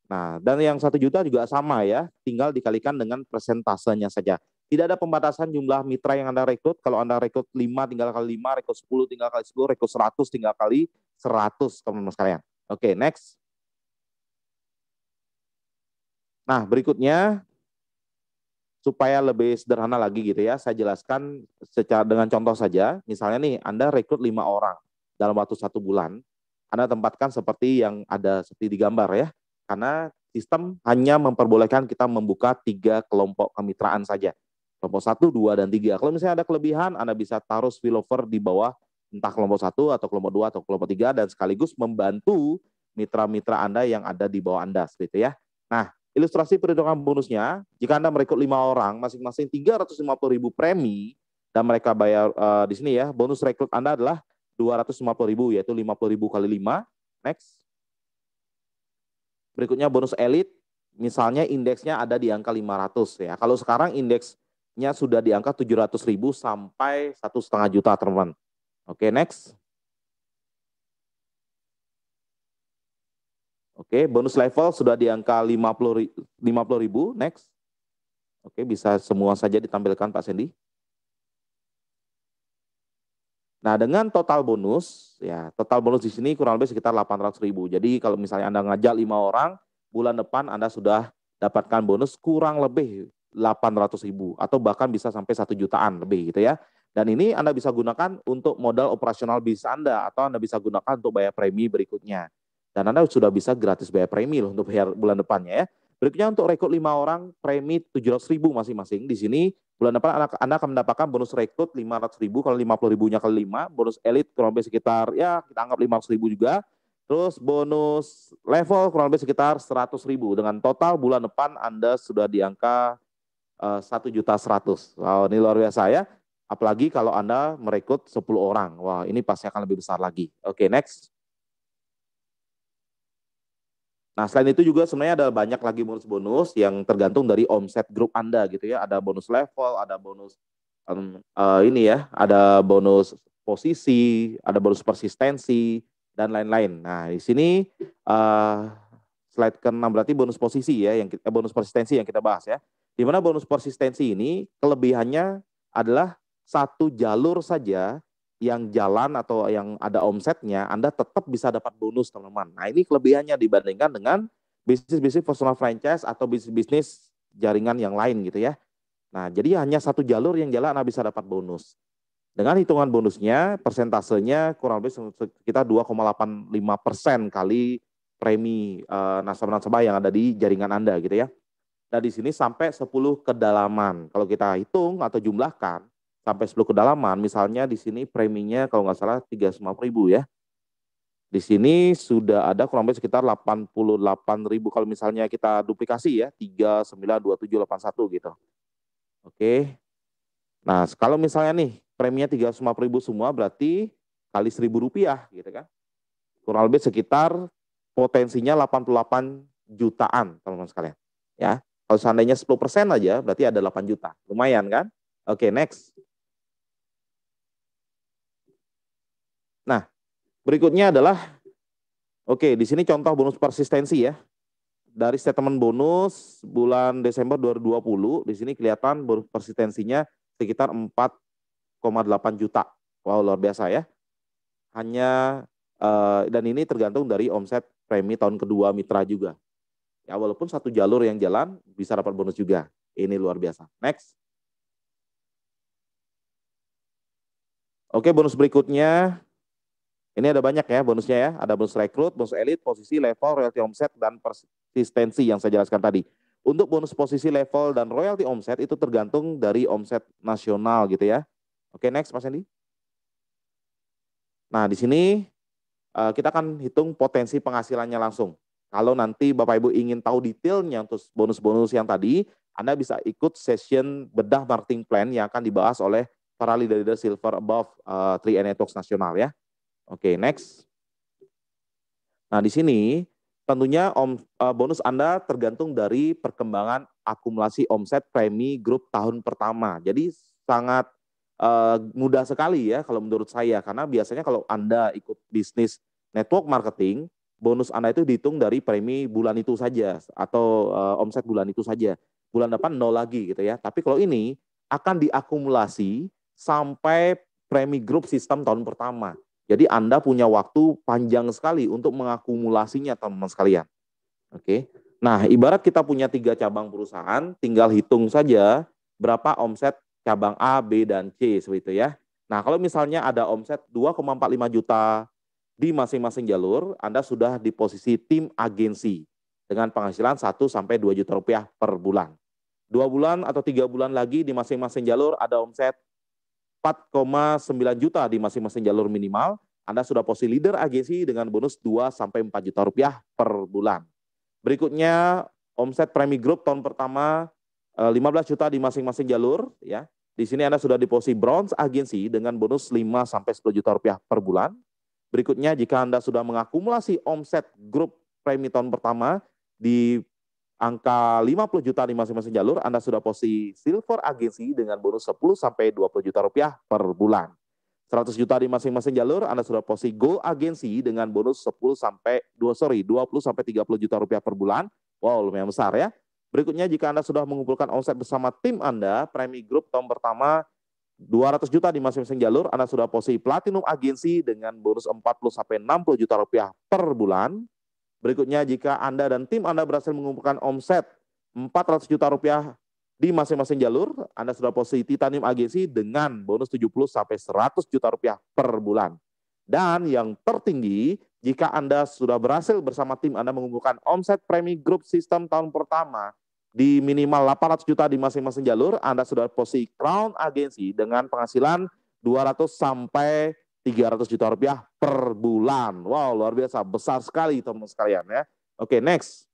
Nah, dan yang 1 juta juga sama ya, tinggal dikalikan dengan persentasenya saja. Tidak ada pembatasan jumlah mitra yang Anda rekrut. Kalau Anda rekrut 5 tinggal kali 5, rekrut 10 tinggal kali 10, rekrut 100 tinggal kali 100 teman-teman sekalian. Oke, next. Nah, berikutnya supaya lebih sederhana lagi gitu ya, saya jelaskan secara dengan contoh saja. Misalnya nih, Anda rekrut 5 orang dalam waktu 1 bulan. Anda tempatkan seperti yang ada seperti di gambar ya. Karena sistem hanya memperbolehkan kita membuka 3 kelompok kemitraan saja. Kelompok 1, 2, dan 3. Kalau misalnya ada kelebihan, Anda bisa taruh spillover di bawah entah kelompok 1 atau kelompok 2 atau kelompok 3 dan sekaligus membantu mitra-mitra Anda yang ada di bawah Anda seperti itu ya. Nah, ilustrasi perhitungan bonusnya, jika Anda merekrut 5 orang, masing-masing 350.000 premi dan mereka bayar di sini ya, bonus rekrut Anda adalah 250.000 yaitu 50.000 kali 5. Next. Berikutnya bonus elit, misalnya indeksnya ada di angka 500 ya. Kalau sekarang indeksnya sudah di angka 700.000 sampai 1,5 juta teman-teman. Oke, next. Oke, bonus level sudah di angka 50.000. Next. Oke, bisa semua saja ditampilkan Pak Sandy. Nah, dengan total bonus, ya total bonus di sini kurang lebih sekitar 800.000. Jadi kalau misalnya Anda ngajak 5 orang, bulan depan Anda sudah dapatkan bonus kurang lebih 800.000 atau bahkan bisa sampai 1 jutaan lebih gitu ya. Dan ini Anda bisa gunakan untuk modal operasional bisnis Anda atau Anda bisa gunakan untuk bayar premi berikutnya. Dan Anda sudah bisa gratis bayar premi loh untuk bayar bulan depannya ya. Berikutnya untuk rekrut 5 orang, premi 700.000 masing-masing. Di sini bulan depan Anda akan mendapatkan bonus rekrut 500.000, kalau 50.000-nya kali 5, bonus elit kurang lebih sekitar, ya kita anggap 500.000 juga. Terus bonus level kurang lebih sekitar 100.000. Dengan total bulan depan Anda sudah di angka 1.100.000. Wow, ini luar biasa ya. Apalagi kalau Anda merekrut 10 orang. Wah, ini pasti akan lebih besar lagi. Oke, next. Nah, selain itu juga sebenarnya ada banyak lagi bonus-bonus yang tergantung dari omset grup Anda gitu ya. Ada bonus level, ada bonus ini ya, ada bonus posisi, ada bonus persistensi dan lain-lain. Nah, di sini slide ke-6 berarti bonus posisi ya, yang bonus persistensi yang kita bahas ya. Di mana bonus persistensi ini kelebihannya adalah satu jalur saja yang jalan atau yang ada omsetnya, Anda tetap bisa dapat bonus teman-teman. Nah, ini kelebihannya dibandingkan dengan bisnis-bisnis personal franchise atau bisnis-bisnis jaringan yang lain gitu ya. Nah, jadi hanya satu jalur yang jalan Anda bisa dapat bonus. Dengan hitungan bonusnya, persentasenya kurang lebih sekitar 2,85% kali premi nasabah-nasabah yang ada di jaringan Anda gitu ya. Dan di sini sampai 10 kedalaman. Kalau kita hitung atau jumlahkan, sampai 10 kedalaman, misalnya di sini preminya kalau nggak salah 350.000 ya. Di sini sudah ada kurang lebih sekitar 88.000 kalau misalnya kita duplikasi ya, 392781 gitu. Oke. Nah, kalau misalnya nih preminya 350.000 semua berarti kali Rp1.000 gitu kan. Kurang lebih sekitar potensinya 88 jutaan teman-teman sekalian. Ya. Kalau seandainya 10% aja berarti ada 8 juta. Lumayan kan? Oke, next. Nah, berikutnya adalah, oke, di sini contoh bonus persistensi ya. Dari statement bonus bulan Desember 2020, di sini kelihatan bonus persistensinya sekitar 4,8 juta. Wow, luar biasa ya. Hanya, dan ini tergantung dari omset premi tahun kedua mitra juga. Ya, walaupun satu jalur yang jalan, bisa dapat bonus juga. Ini luar biasa. Next. Oke, bonus berikutnya. Ini ada banyak ya bonusnya ya. Ada bonus rekrut, bonus elit, posisi, level, royalty omset, dan persistensi yang saya jelaskan tadi. Untuk bonus posisi, level, dan royalty omset itu tergantung dari omset nasional gitu ya. Oke, next Mas Sandy. Nah, di sini kita akan hitung potensi penghasilannya langsung. Kalau nanti Bapak Ibu ingin tahu detailnya untuk bonus-bonus yang tadi, Anda bisa ikut session bedah marketing plan yang akan dibahas oleh para leader-leader silver above 3 Networks nasional ya. Oke, next. Nah, di sini tentunya bonus Anda tergantung dari perkembangan akumulasi omset premi grup tahun pertama. Jadi sangat mudah sekali ya kalau menurut saya. Karena biasanya kalau Anda ikut bisnis network marketing, bonus Anda itu dihitung dari premi bulan itu saja atau omset bulan itu saja. Bulan depan nol lagi gitu ya. Tapi kalau ini akan diakumulasi sampai premi grup sistem tahun pertama. Jadi Anda punya waktu panjang sekali untuk mengakumulasinya teman-teman sekalian. Oke. Nah, ibarat kita punya 3 cabang perusahaan, tinggal hitung saja berapa omset cabang A, B, dan C seperti itu ya. Nah, kalau misalnya ada omset 2,45 juta, di masing-masing jalur, Anda sudah di posisi tim agensi dengan penghasilan 1 sampai 2 juta rupiah per bulan. 2 bulan atau 3 bulan lagi di masing-masing jalur ada omset 4,9 juta di masing-masing jalur minimal. Anda sudah posisi leader agensi dengan bonus 2 sampai 4 juta rupiah per bulan. Berikutnya omset Premi Group tahun pertama 15 juta di masing-masing jalur ya. Di sini Anda sudah di posisi bronze agensi dengan bonus 5 sampai 10 juta rupiah per bulan. Berikutnya jika Anda sudah mengakumulasi omset grup premi tahun pertama di angka 50 juta di masing-masing jalur, Anda sudah posisi silver agensi dengan bonus 10 sampai 20 juta rupiah per bulan. 100 juta di masing-masing jalur, Anda sudah posisi gold agensi dengan bonus 20 sampai 30 juta rupiah per bulan. Wow, lumayan besar ya. Berikutnya jika Anda sudah mengumpulkan omset bersama tim Anda, Premi Group tahun pertama 200 juta di masing-masing jalur, Anda sudah posisi platinum agensi dengan bonus 40 sampai 60 juta rupiah per bulan. Berikutnya jika Anda dan tim Anda berhasil mengumpulkan omset 400 juta rupiah di masing-masing jalur, Anda sudah posisi titanium agensi dengan bonus 70 sampai 100 juta rupiah per bulan. Dan yang tertinggi, jika Anda sudah berhasil bersama tim Anda mengumpulkan omset Premi Group System tahun pertama di minimal 800 juta di masing-masing jalur, Anda sudah posisi Crown Agensi dengan penghasilan 200 sampai 300 juta rupiah per bulan. Wow, luar biasa, besar sekali teman-teman sekalian ya. Oke, next.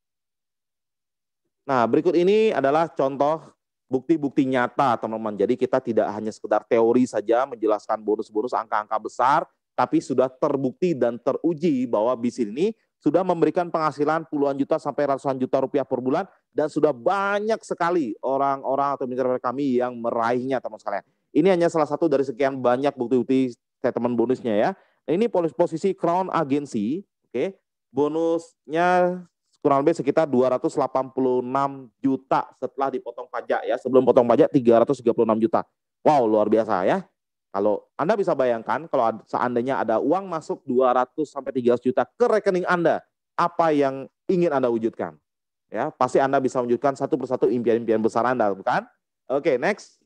Nah, berikut ini adalah contoh bukti-bukti nyata teman-teman. Jadi kita tidak hanya sekedar teori saja menjelaskan bonus-bonus angka-angka besar, tapi sudah terbukti dan teruji bahwa bisnis ini sudah memberikan penghasilan puluhan juta sampai ratusan juta rupiah per bulan, dan sudah banyak sekali orang-orang atau mitra kami yang meraihnya teman sekalian. Ini hanya salah satu dari sekian banyak bukti-bukti statement bonusnya ya. Nah, ini posisi Crown Agency, oke. Bonusnya kurang lebih sekitar 286 juta setelah dipotong pajak ya. Sebelum potong pajak 336 juta. Wow, luar biasa ya. Kalau Anda bisa bayangkan, kalau seandainya ada uang masuk 200 sampai 300 juta ke rekening Anda, apa yang ingin Anda wujudkan? Ya, pasti Anda bisa wujudkan satu persatu impian-impian besar Anda, bukan? Oke, next.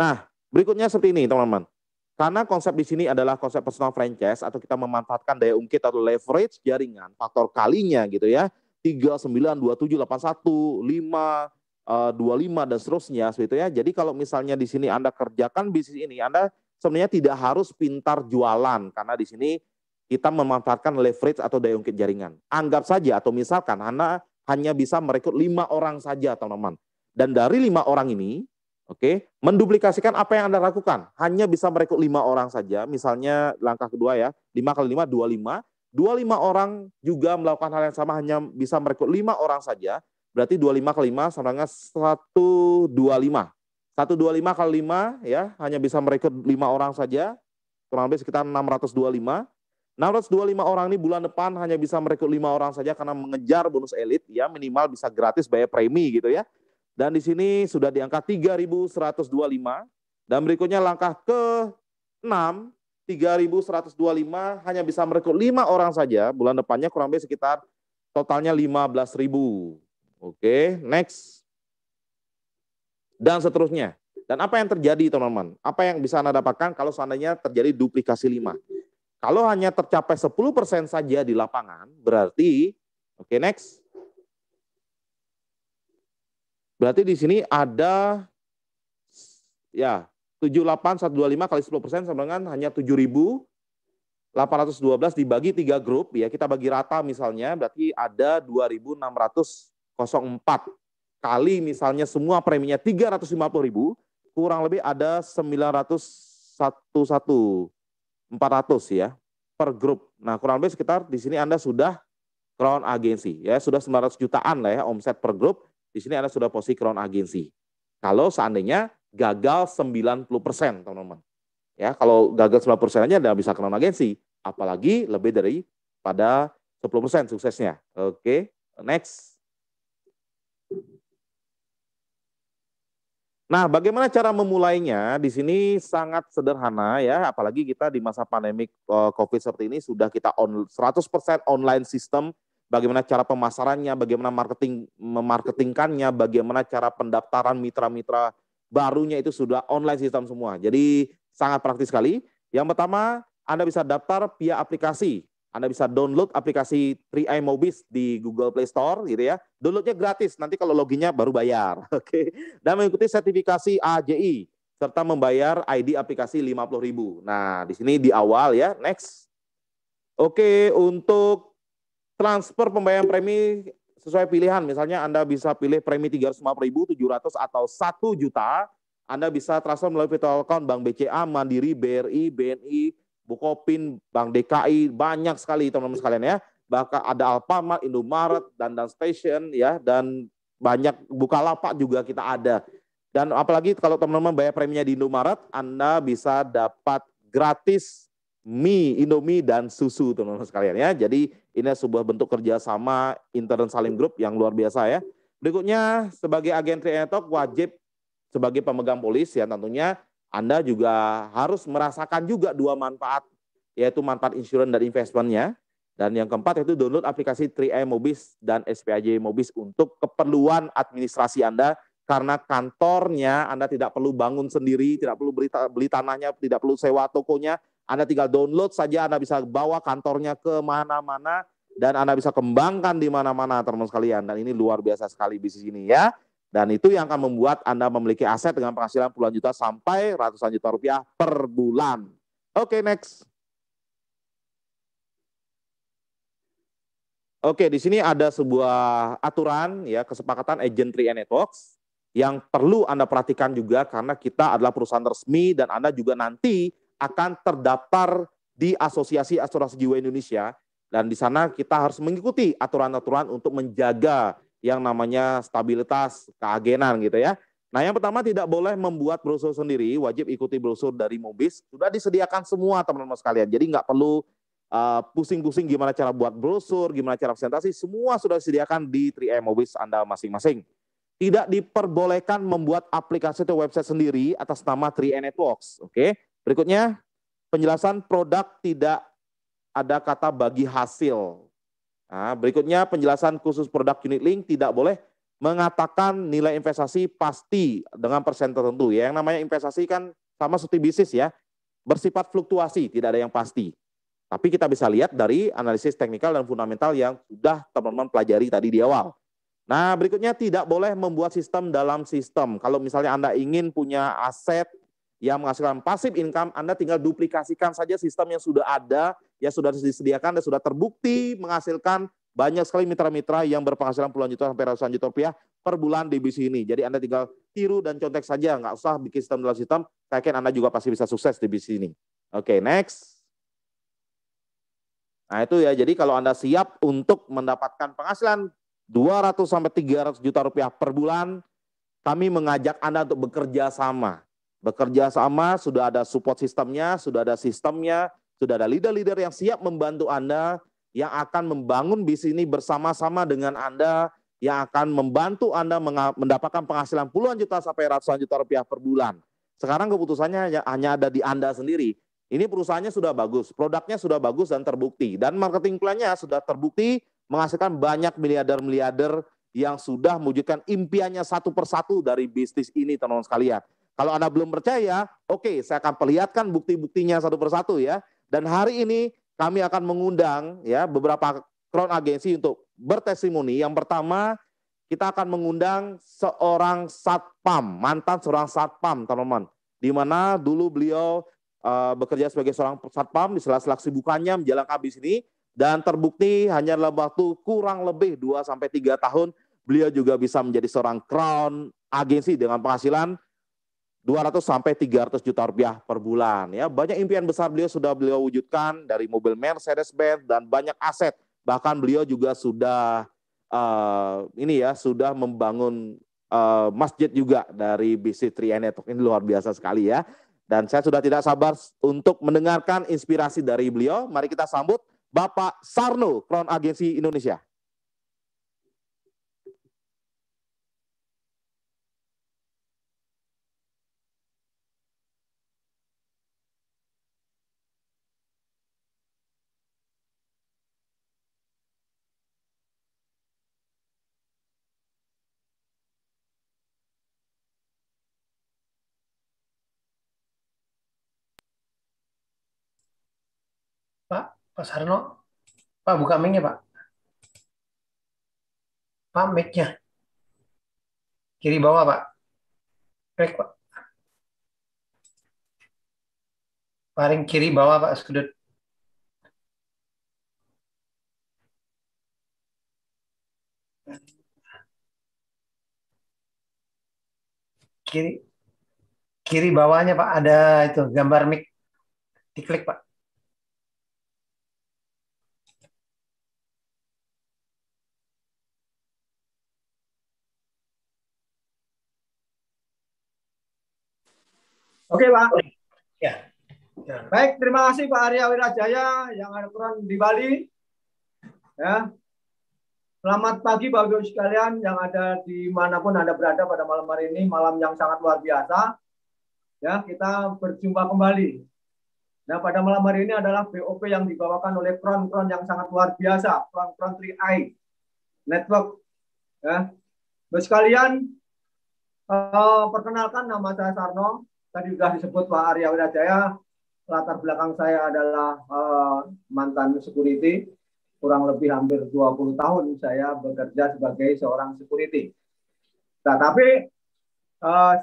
Nah, berikutnya seperti ini, teman-teman. Karena konsep di sini adalah konsep personal franchise atau kita memanfaatkan daya ungkit atau leverage jaringan, faktor kalinya gitu ya. 39, 27, 81, 5, 25 dan seterusnya seperti itu ya. Jadi kalau misalnya di sini Anda kerjakan bisnis ini, Anda sebenarnya tidak harus pintar jualan karena di sini kita memanfaatkan leverage atau daya ungkit jaringan. Anggap saja atau misalkan Anda hanya bisa merekrut 5 orang saja teman-teman. Dan dari 5 orang ini, oke, menduplikasikan apa yang Anda lakukan. Hanya bisa merekrut 5 orang saja. Misalnya langkah kedua ya, 5 kali 5, 25. 25 orang juga melakukan hal yang sama, hanya bisa merekrut 5 orang saja. Berarti 25 kali 5 sama dengan 125. 125 kali 5 ya, hanya bisa merekrut 5 orang saja. Kurang lebih sekitar 625. 625 orang ini bulan depan hanya bisa merekrut 5 orang saja karena mengejar bonus elit ya, minimal bisa gratis bayar premi gitu ya. Dan di sini sudah di angka 3.125. Dan berikutnya langkah ke-6, 3.125 hanya bisa merekrut 5 orang saja. Bulan depannya kurang lebih sekitar totalnya 15.000. Oke, next. Dan seterusnya. Dan apa yang terjadi teman-teman? Apa yang bisa Anda dapatkan kalau seandainya terjadi duplikasi 5? Kalau hanya tercapai 10% saja di lapangan, berarti, oke next. Berarti di sini ada ya 78.125 kali 10% sama dengan hanya 7.812 dibagi 3 grup ya, kita bagi rata misalnya berarti ada 2.604 kali misalnya semua preminya 350.000, kurang lebih ada 911.400 ya per grup. Nah, kurang lebih sekitar di sini Anda sudah Crown Agency ya, sudah 900 jutaan lah ya omset per grup. Di sini Anda sudah posisi Crown Agency. Kalau seandainya gagal 90%, teman-teman. Ya, kalau gagal 90% aja Anda bisa Crown Agency, apalagi lebih dari pada 10% suksesnya. Oke, next. Nah, bagaimana cara memulainya? Di sini sangat sederhana ya, apalagi kita di masa pandemi COVID seperti ini sudah kita 100% online system. Bagaimana cara pemasarannya, bagaimana memarketingkannya, bagaimana cara pendaftaran mitra-mitra barunya itu sudah online system semua. Jadi sangat praktis sekali. Yang pertama, Anda bisa daftar via aplikasi. Anda bisa download aplikasi 3i Mobis di Google Play Store gitu ya. Downloadnya gratis, nanti kalau loginnya baru bayar. Oke. Dan mengikuti sertifikasi AJI serta membayar ID aplikasi 50.000. Nah, di sini di awal ya, next. Oke, untuk transfer pembayaran premi sesuai pilihan, misalnya Anda bisa pilih premi 350.000, 700 atau 1 juta. Anda bisa transfer melalui virtual account Bank BCA, Mandiri, BRI, BNI, Bukopin, Bank DKI, banyak sekali teman-teman sekalian ya. Bahkan ada Alfamart, Indomaret, dan Station ya, dan banyak Bukalapak juga kita ada. Dan apalagi kalau teman-teman bayar preminya di Indomaret, Anda bisa dapat gratis mie, Indomie, dan susu teman-teman sekalian ya. Jadi ini sebuah bentuk kerjasama intern Salim Group yang luar biasa ya. Berikutnya sebagai agen Triatok wajib sebagai pemegang polis ya tentunya Anda juga harus merasakan juga dua manfaat, yaitu manfaat insurance dan investmentnya. Dan yang keempat yaitu download aplikasi 3i Mobis dan SPAJ Mobis untuk keperluan administrasi Anda, karena kantornya Anda tidak perlu bangun sendiri, tidak perlu beli tanahnya, tidak perlu sewa tokonya. Anda tinggal download saja, Anda bisa bawa kantornya ke mana-mana, dan Anda bisa kembangkan di mana-mana teman-teman sekalian. Dan ini luar biasa sekali bisnis ini ya. Dan itu yang akan membuat Anda memiliki aset dengan penghasilan puluhan juta sampai ratusan juta rupiah per bulan. Oke, next. Oke, di sini ada sebuah aturan ya, kesepakatan agent 3i Networks yang perlu Anda perhatikan juga, karena kita adalah perusahaan resmi dan Anda juga nanti akan terdaftar di Asosiasi Asuransi Jiwa Indonesia, dan di sana kita harus mengikuti aturan-aturan untuk menjaga yang namanya stabilitas keagenan gitu ya. Nah, yang pertama tidak boleh membuat brosur sendiri, wajib ikuti brosur dari Mobis. Sudah disediakan semua teman-teman sekalian, jadi nggak perlu pusing-pusing gimana cara buat brosur, gimana cara presentasi, semua sudah disediakan di 3i Mobis Anda masing-masing. Tidak diperbolehkan membuat aplikasi atau website sendiri atas nama 3i Networks. Oke. Berikutnya, penjelasan produk tidak ada kata bagi hasil. Nah, berikutnya penjelasan khusus produk unit link, tidak boleh mengatakan nilai investasi pasti dengan persen tertentu. Ya, yang namanya investasi kan sama seperti bisnis ya, bersifat fluktuasi, tidak ada yang pasti. Tapi kita bisa lihat dari analisis teknikal dan fundamental yang sudah teman-teman pelajari tadi di awal. Nah, berikutnya tidak boleh membuat sistem dalam sistem. Kalau misalnya Anda ingin punya aset yang menghasilkan passive income, Anda tinggal duplikasikan saja sistem yang sudah ada, yang sudah disediakan dan sudah terbukti menghasilkan banyak sekali mitra-mitra yang berpenghasilan puluhan juta sampai ratusan juta rupiah per bulan di bisnis ini. Jadi Anda tinggal tiru dan contek saja, nggak usah bikin sistem dalam sistem. Saya yakin Anda juga pasti bisa sukses di bisnis ini. Oke, next. Nah itu ya, jadi kalau Anda siap untuk mendapatkan penghasilan 200 sampai 300 juta rupiah per bulan, kami mengajak Anda untuk bekerja sama. Bekerja sama, sudah ada support sistemnya, sudah ada sistemnya, sudah ada leader-leader yang siap membantu Anda, yang akan membangun bisnis ini bersama-sama dengan Anda, yang akan membantu Anda mendapatkan penghasilan puluhan juta sampai ratusan juta rupiah per bulan. Sekarang keputusannya hanya ada di Anda sendiri. Ini perusahaannya sudah bagus, produknya sudah bagus dan terbukti, dan marketing plan-nya sudah terbukti menghasilkan banyak miliarder-miliarder yang sudah mewujudkan impiannya satu persatu dari bisnis ini teman-teman sekalian. Kalau Anda belum percaya, oke, saya akan perlihatkan bukti-buktinya satu persatu ya. Dan hari ini kami akan mengundang ya beberapa crown agensi untuk bertestimoni. Yang pertama, kita akan mengundang seorang satpam, mantan seorang satpam, teman-teman. Di mana dulu beliau bekerja sebagai seorang satpam di sela-sela kesibukannya menjalankan bisnis ini, dan terbukti hanya dalam waktu kurang lebih 2 sampai 3 tahun beliau juga bisa menjadi seorang crown agensi dengan penghasilan 200 sampai 300 juta rupiah per bulan ya. Banyak impian besar sudah beliau wujudkan, dari mobil Mercedes-Benz dan banyak aset. Bahkan beliau juga sudah sudah membangun masjid juga dari bisnis 3i Network. Ini luar biasa sekali ya. Dan saya sudah tidak sabar untuk mendengarkan inspirasi dari beliau. Mari kita sambut Bapak Sarno, Crown Agensi Indonesia. Pak Sarno, Pak buka mic-nya Pak. Pak mic-nya kiri bawah Pak. Baik Pak. Paling kiri bawah Pak sudut. Kiri kiri bawahnya Pak ada itu gambar mic, diklik Pak. Oke, Pak. Ya. Baik, terima kasih Pak Arya Wirajaya yang ada peran di Bali. Ya. Selamat pagi Bapak Ibu sekalian yang ada di manapun Anda berada pada malam hari ini, malam yang sangat luar biasa. Ya, kita berjumpa kembali. Nah, pada malam hari ini adalah BOP yang dibawakan oleh Kron yang sangat luar biasa, Kron 3i Network. Ya. Bapak sekalian, perkenalkan nama saya Sarno. Tadi sudah disebut Pak Arya Wirajaya. Latar belakang saya adalah mantan security. Kurang lebih hampir 20 tahun saya bekerja sebagai seorang security. Nah, tapi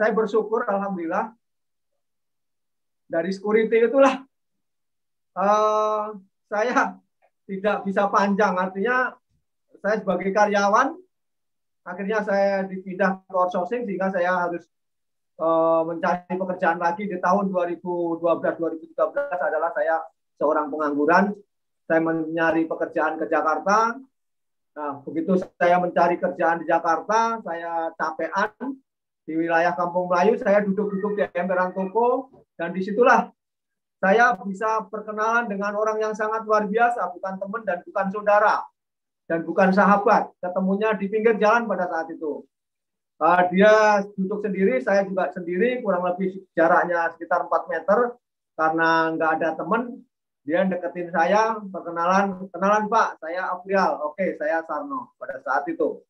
saya bersyukur, alhamdulillah, dari security itulah saya tidak bisa panjang. Artinya saya sebagai karyawan, akhirnya saya dipindah ke outsourcing sehingga saya harus mencari pekerjaan lagi. Di tahun 2012-2013 adalah saya seorang pengangguran. Saya mencari pekerjaan ke Jakarta. Nah, begitu saya mencari kerjaan di Jakarta, saya capean di wilayah Kampung Melayu. Saya duduk-duduk di emperan toko, dan disitulah saya bisa perkenalan dengan orang yang sangat luar biasa, bukan teman dan bukan saudara dan bukan sahabat. Ketemunya di pinggir jalan pada saat itu. Dia duduk sendiri, saya juga sendiri, kurang lebih jaraknya sekitar 4 meter, karena nggak ada teman. Dia deketin saya, kenalan Pak, saya Afrial, oke, saya Sarno pada saat itu.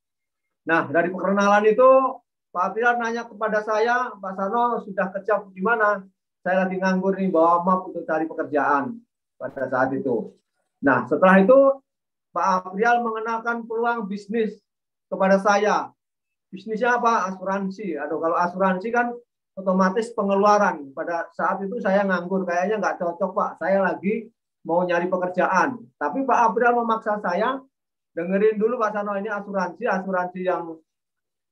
Nah, dari perkenalan itu, Pak Afrial nanya kepada saya, Pak Sarno sudah kerja di mana? Saya lagi nganggur nih, bawa map untuk cari pekerjaan pada saat itu. Nah, setelah itu, Pak Afrial mengenalkan peluang bisnis kepada saya. Bisnisnya apa? Asuransi. Aduh, kalau asuransi kan otomatis pengeluaran. Pada saat itu saya nganggur, kayaknya nggak cocok Pak. Saya lagi mau nyari pekerjaan. Tapi Pak Afrial memaksa saya, dengerin dulu Pak Sarno, ini asuransi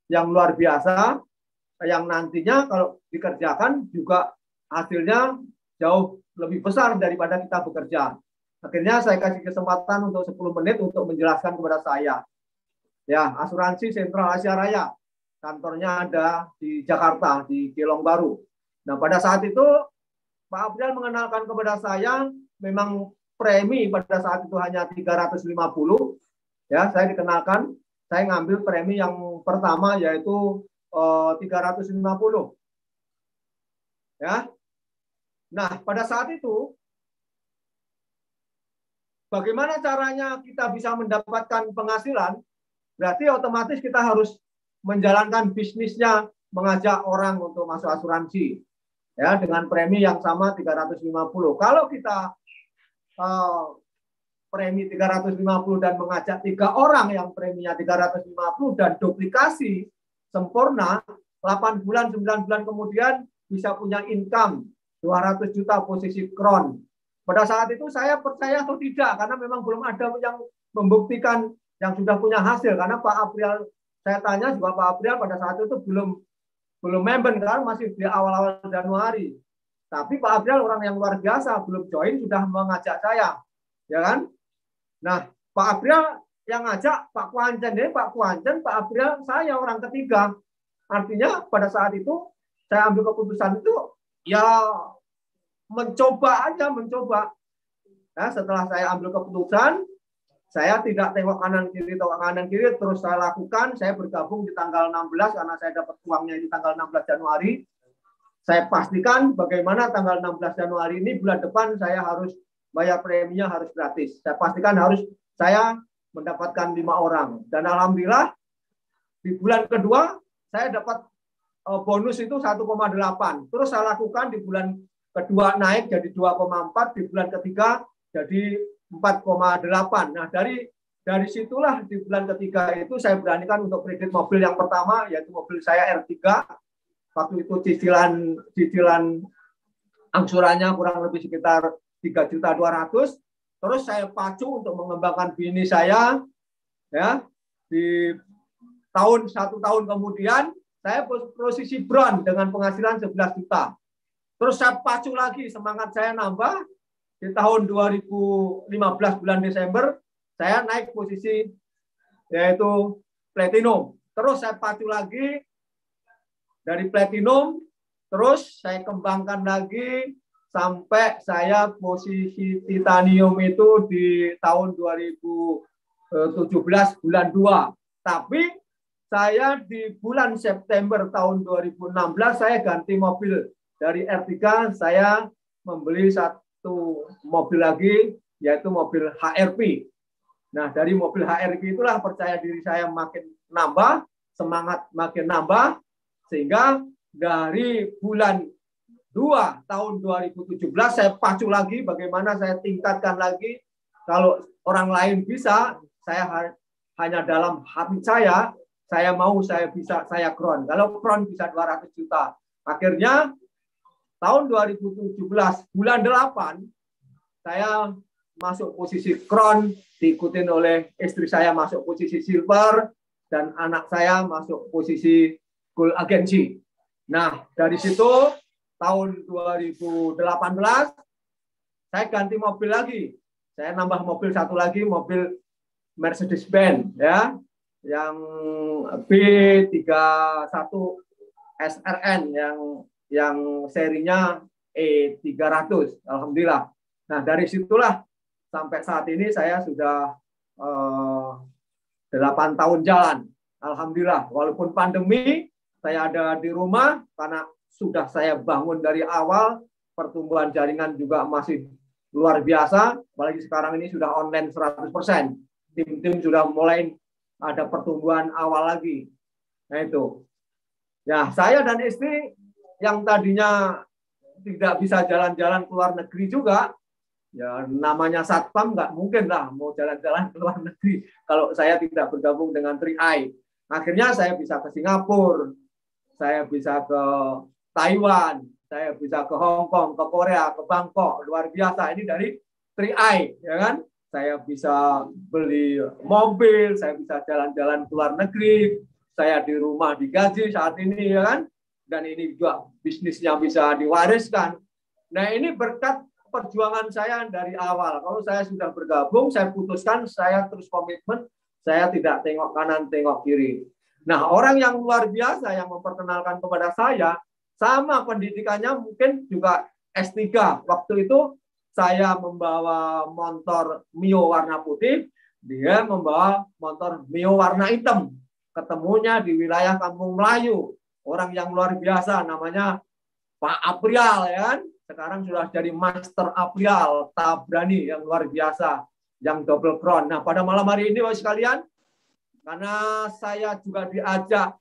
yang luar biasa, yang nantinya kalau dikerjakan juga hasilnya jauh lebih besar daripada kita bekerja. Akhirnya saya kasih kesempatan untuk 10 menit untuk menjelaskan kepada saya. Ya, asuransi Sentral Asia Raya. Kantornya ada di Jakarta, di Gelong Baru. Nah, pada saat itu Pak Afrial mengenalkan kepada saya, memang premi pada saat itu hanya 350. Ya, saya dikenalkan, saya ngambil premi yang pertama yaitu 350. Ya. Nah, pada saat itu bagaimana caranya kita bisa mendapatkan penghasilan? Berarti otomatis kita harus menjalankan bisnisnya, mengajak orang untuk masuk asuransi, ya, dengan premi yang sama 350. Kalau kita premi 350 dan mengajak 3 orang yang preminya 350 dan duplikasi sempurna, 8 bulan, 9 bulan kemudian bisa punya income 200 juta posisi Kron. Pada saat itu saya percaya atau tidak, karena memang belum ada yang membuktikan yang sudah punya hasil, karena Pak Afrial, saya tanya juga Pak Afrial pada saat itu belum member, kan masih di awal-awal Januari. Tapi Pak Afrial orang yang luar biasa, belum join sudah mengajak saya, ya kan? Nah, Pak Afrial yang ngajak Pak Kuancen, Pak Afrial saya orang ketiga. Artinya pada saat itu saya ambil keputusan itu ya mencoba aja. Nah, setelah saya ambil keputusan, saya tidak tengok kanan kiri, terus saya lakukan. Saya bergabung di tanggal 16 karena saya dapat uangnya di tanggal 16 Januari. Saya pastikan bagaimana tanggal 16 Januari ini bulan depan saya harus bayar preminya, harus gratis. Saya pastikan harus saya mendapatkan 5 orang. Dan alhamdulillah di bulan kedua saya dapat bonus itu 1,8. Terus saya lakukan di bulan kedua naik jadi 2,4, di bulan ketiga jadi 4,8. Nah, dari situlah di bulan ketiga itu saya beranikan untuk kredit mobil yang pertama, yaitu mobil saya R3. Waktu itu cicilan angsurannya kurang lebih sekitar 3.200.000. Terus saya pacu untuk mengembangkan bisnis saya, ya. Di satu tahun kemudian saya posisi brown dengan penghasilan 11 juta. Terus saya pacu lagi, semangat saya nambah. Di tahun 2015 bulan Desember saya naik posisi yaitu platinum. Terus saya pacu lagi dari platinum, terus saya kembangkan lagi sampai saya posisi titanium itu di tahun 2017 bulan 2. Tapi saya di bulan September tahun 2016 saya ganti mobil. Dari R3 saya membeli satu mobil lagi, yaitu mobil HRV. Nah, dari mobil HRV itulah percaya diri saya makin nambah, semangat makin nambah, sehingga dari bulan 2 tahun 2017 saya pacu lagi bagaimana saya tingkatkan lagi. Kalau orang lain bisa, saya hanya dalam hati saya mau, saya bisa, saya crown. Kalau crown bisa 200 juta. Akhirnya tahun 2017 bulan 8 saya masuk posisi crown, diikutin oleh istri saya masuk posisi silver, dan anak saya masuk posisi gold agency. Nah, dari situ tahun 2018 saya ganti mobil lagi. Saya nambah mobil satu lagi, mobil Mercedes-Benz, ya, yang B31 SRN yang serinya E300. Alhamdulillah. Nah, dari situlah sampai saat ini saya sudah 8 tahun jalan. Alhamdulillah, walaupun pandemi, saya ada di rumah karena sudah saya bangun dari awal, pertumbuhan jaringan juga masih luar biasa, apalagi sekarang ini sudah online 100%. Tim-tim sudah mulai ada pertumbuhan awal lagi. Nah itu. Ya, saya dan istri yang tadinya tidak bisa jalan-jalan ke luar negeri juga, ya namanya satpam nggak mungkin lah mau jalan-jalan ke luar negeri kalau saya tidak bergabung dengan 3i. Akhirnya saya bisa ke Singapura, saya bisa ke Taiwan, saya bisa ke Hong Kong, ke Korea, ke Bangkok, luar biasa. Ini dari 3i, ya kan? Saya bisa beli mobil, saya bisa jalan-jalan ke luar negeri, saya di rumah digaji saat ini, ya kan? Dan ini juga bisnisnya bisa diwariskan. Nah, ini berkat perjuangan saya dari awal. Kalau saya sudah bergabung, saya putuskan, saya terus komitmen, saya tidak tengok kanan, tengok kiri. Nah, orang yang luar biasa yang memperkenalkan kepada saya, sama pendidikannya mungkin juga S3. Waktu itu saya membawa motor Mio warna putih, dia membawa motor Mio warna hitam. Ketemunya di wilayah Kampung Melayu. Orang yang luar biasa namanya Pak Aprial, ya kan? Sekarang sudah jadi Master Aprial, Tabrani yang luar biasa, yang double crown. Nah, pada malam hari ini Bapak sekalian, karena saya juga diajak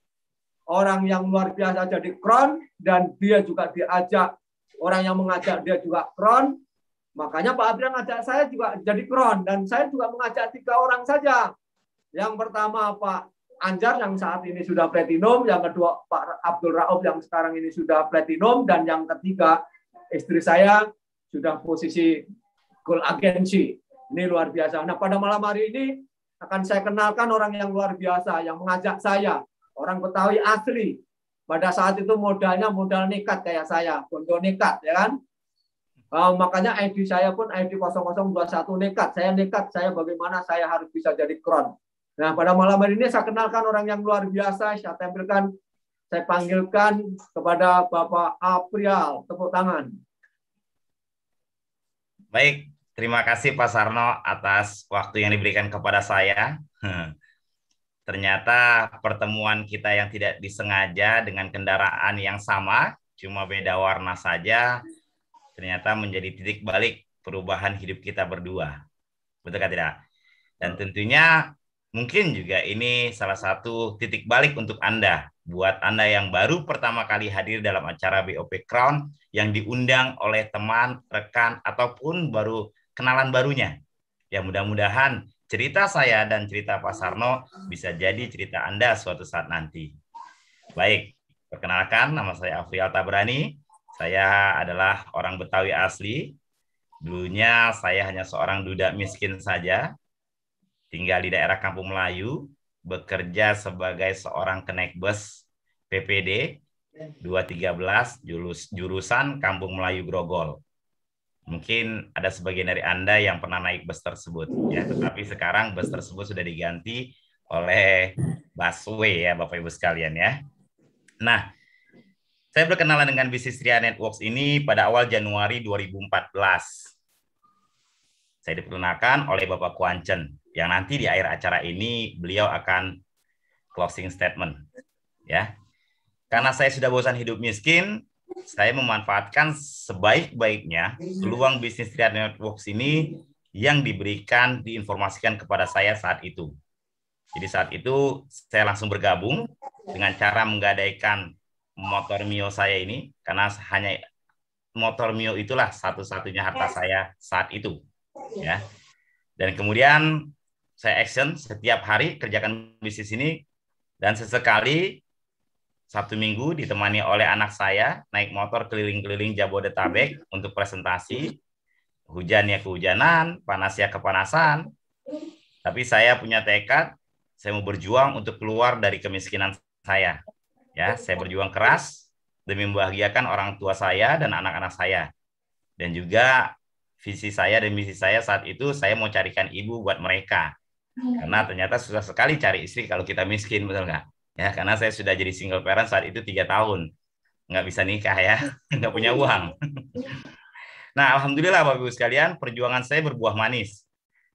orang yang luar biasa jadi crown, dan dia juga diajak orang yang mengajak dia juga crown, makanya Pak Aprial ngajak saya juga jadi crown, dan saya juga mengajak 3 orang saja. Yang pertama Pak Anjar yang saat ini sudah platinum, yang kedua Pak Abdul Rauf yang sekarang ini sudah platinum, dan yang ketiga istri saya sudah posisi gold agency. Ini luar biasa. Nah, pada malam hari ini akan saya kenalkan orang yang luar biasa yang mengajak saya, orang Betawi asli. Pada saat itu modalnya modal nekat kayak saya, bondo nekat, ya kan? Makanya ID saya pun ID 0021 nekat. Saya nekat, saya bagaimana saya harus bisa jadi crown. Nah, pada malam hari ini saya kenalkan orang yang luar biasa, saya tampilkan, saya panggilkan kepada Bapak Aprial. Tepuk tangan. Baik, terima kasih Pak Sarno atas waktu yang diberikan kepada saya. Ternyata pertemuan kita yang tidak disengaja dengan kendaraan yang sama, cuma beda warna saja, ternyata menjadi titik balik perubahan hidup kita berdua. Betul tidak? Dan tentunya mungkin juga ini salah satu titik balik untuk Anda, buat Anda yang baru pertama kali hadir dalam acara BOP Crown yang diundang oleh teman, rekan, ataupun baru kenalan barunya. Ya mudah-mudahan cerita saya dan cerita Pak Sarno bisa jadi cerita Anda suatu saat nanti. Baik, perkenalkan nama saya Afrial Tabrani. Saya adalah orang Betawi asli. Dulunya saya hanya seorang duda miskin saja, tinggal di daerah Kampung Melayu, bekerja sebagai seorang kenek bus PPD 213 jurusan Kampung Melayu Grogol. Mungkin ada sebagian dari Anda yang pernah naik bus tersebut, ya. Tetapi sekarang bus tersebut sudah diganti oleh busway, ya, Bapak Ibu sekalian, ya. Nah, saya berkenalan dengan bisnis Ria Networks ini pada awal Januari 2014. Saya diperkenalkan oleh Bapak Kuancen, yang nanti di akhir acara ini beliau akan closing statement, ya. Karena saya sudah bosan hidup miskin, saya memanfaatkan sebaik-baiknya peluang bisnis Ria Networks ini yang diberikan, diinformasikan kepada saya saat itu. Jadi saat itu saya langsung bergabung dengan cara menggadaikan motor Mio saya ini, karena hanya motor Mio itulah satu-satunya harta saya saat itu, ya. Dan kemudian saya action setiap hari kerjakan bisnis ini, dan sesekali Sabtu Minggu ditemani oleh anak saya naik motor keliling-keliling Jabodetabek untuk presentasi. Hujannya kehujanan, panasnya kepanasan. Tapi saya punya tekad, saya mau berjuang untuk keluar dari kemiskinan saya. Ya, saya berjuang keras demi membahagiakan orang tua saya dan anak-anak saya. Dan juga visi saya dan misi saya saat itu, saya mau carikan ibu buat mereka. Karena ternyata susah sekali cari istri kalau kita miskin, betul nggak? Ya, karena saya sudah jadi single parent saat itu 3 tahun. Nggak bisa nikah, ya. Nggak punya uang. Nah, alhamdulillah Bapak Ibu sekalian, perjuangan saya berbuah manis.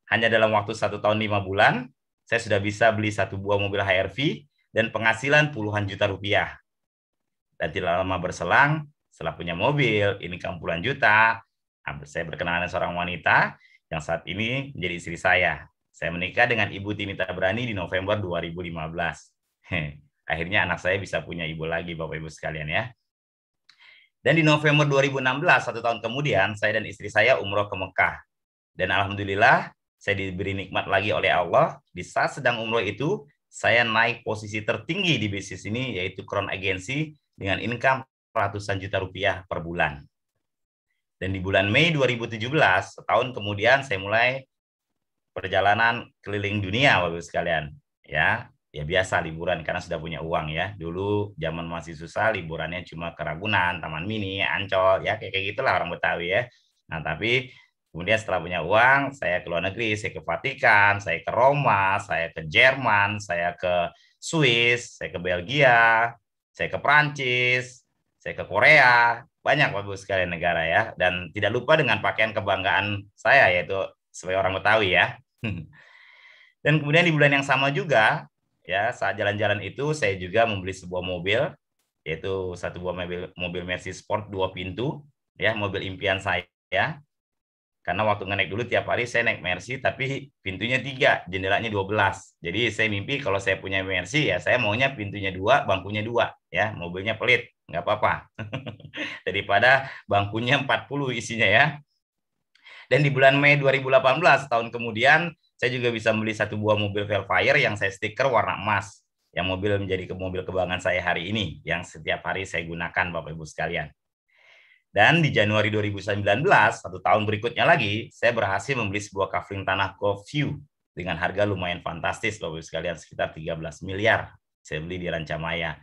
Hanya dalam waktu 1 tahun 5 bulan, saya sudah bisa beli 1 buah mobil HR-V dan penghasilan puluhan juta rupiah. Dan tidak lama berselang, setelah punya mobil, income puluhan juta, saya berkenalan dengan seorang wanita yang saat ini menjadi istri saya. Saya menikah dengan Ibu Tini Tabrani di November 2015. Akhirnya anak saya bisa punya ibu lagi, Bapak Ibu sekalian, ya. Dan di November 2016, 1 tahun kemudian, saya dan istri saya umroh ke Mekah. Dan alhamdulillah, saya diberi nikmat lagi oleh Allah. Di saat sedang umroh itu, saya naik posisi tertinggi di bisnis ini, yaitu Crown Agency, dengan income ratusan juta rupiah per bulan. Dan di bulan Mei 2017, setahun kemudian, saya mulai perjalanan keliling dunia, Bapak Ibu sekalian, ya. Ya biasa liburan karena sudah punya uang, ya. Dulu zaman masih susah, liburannya cuma ke Ragunan, Taman Mini, Ancol, ya kayak gitulah orang Betawi, ya. Nah, tapi kemudian setelah punya uang, saya ke luar negeri, saya ke Vatikan, saya ke Roma, saya ke Jerman, saya ke Swiss, saya ke Belgia, saya ke Prancis, saya ke Korea, banyak Bapak Ibu sekalian negara, ya. Dan tidak lupa dengan pakaian kebanggaan saya, yaitu sebagai orang Betawi, ya. Dan kemudian di bulan yang sama juga, ya, saat jalan-jalan itu saya juga membeli sebuah mobil, yaitu 1 buah mobil Mercy Sport 2 pintu, ya, mobil impian saya. Karena waktu ngenaik dulu tiap hari saya naik Mercy, tapi pintunya 3, jendelanya 12. Jadi saya mimpi kalau saya punya Mercy, ya saya maunya pintunya 2, bangkunya 2, ya, mobilnya pelit, nggak apa-apa. Daripada bangkunya 40 isinya, ya. Dan di bulan Mei 2018, tahun kemudian, saya juga bisa beli 1 buah mobil Velfire yang saya stiker warna emas. Yang mobil menjadi mobil kebanggaan saya hari ini, yang setiap hari saya gunakan, Bapak Ibu sekalian. Dan di Januari 2019, 1 tahun berikutnya lagi, saya berhasil membeli sebuah kafling tanah Golf View dengan harga lumayan fantastis, Bapak Ibu sekalian, sekitar 13 miliar. Saya beli di Rancamaya.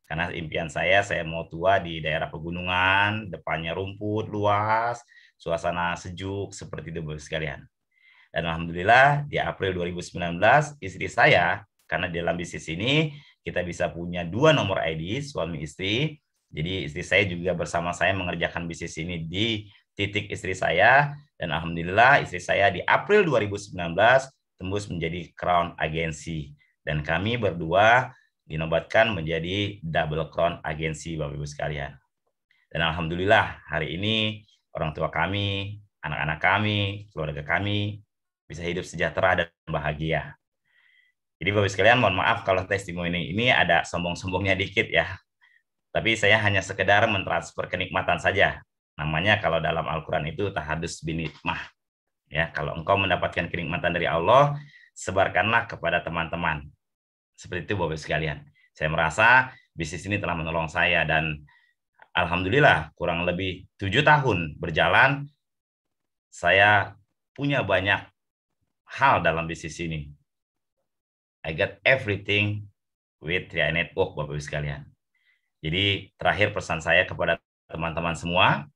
Karena impian saya mau tua di daerah pegunungan, depannya rumput luas, suasana sejuk, seperti itu, Bapak Ibu sekalian. Dan alhamdulillah di April 2019 istri saya, karena dalam bisnis ini kita bisa punya 2 nomor ID suami istri. Jadi istri saya juga bersama saya mengerjakan bisnis ini di titik istri saya. Dan alhamdulillah istri saya di April 2019 tembus menjadi Crown Agency. Dan kami berdua dinobatkan menjadi Double Crown Agency, Bapak Ibu sekalian. Dan alhamdulillah hari ini orang tua kami, anak-anak kami, keluarga kami bisa hidup sejahtera dan bahagia. Jadi Bapak sekalian, mohon maaf kalau testimoni ini ada sombong-sombongnya dikit, ya. Tapi saya hanya sekedar mentransfer kenikmatan saja. Namanya kalau dalam Al-Quran itu tahadus bin nikmah. Ya, kalau engkau mendapatkan kenikmatan dari Allah, sebarkanlah kepada teman-teman. Seperti itu Bapak Ibu sekalian. Saya merasa bisnis ini telah menolong saya dan alhamdulillah kurang lebih 7 tahun berjalan, saya punya banyak hal dalam bisnis ini. I got everything with 3i Network, Bapak Ibu sekalian. Jadi terakhir pesan saya kepada teman-teman semua,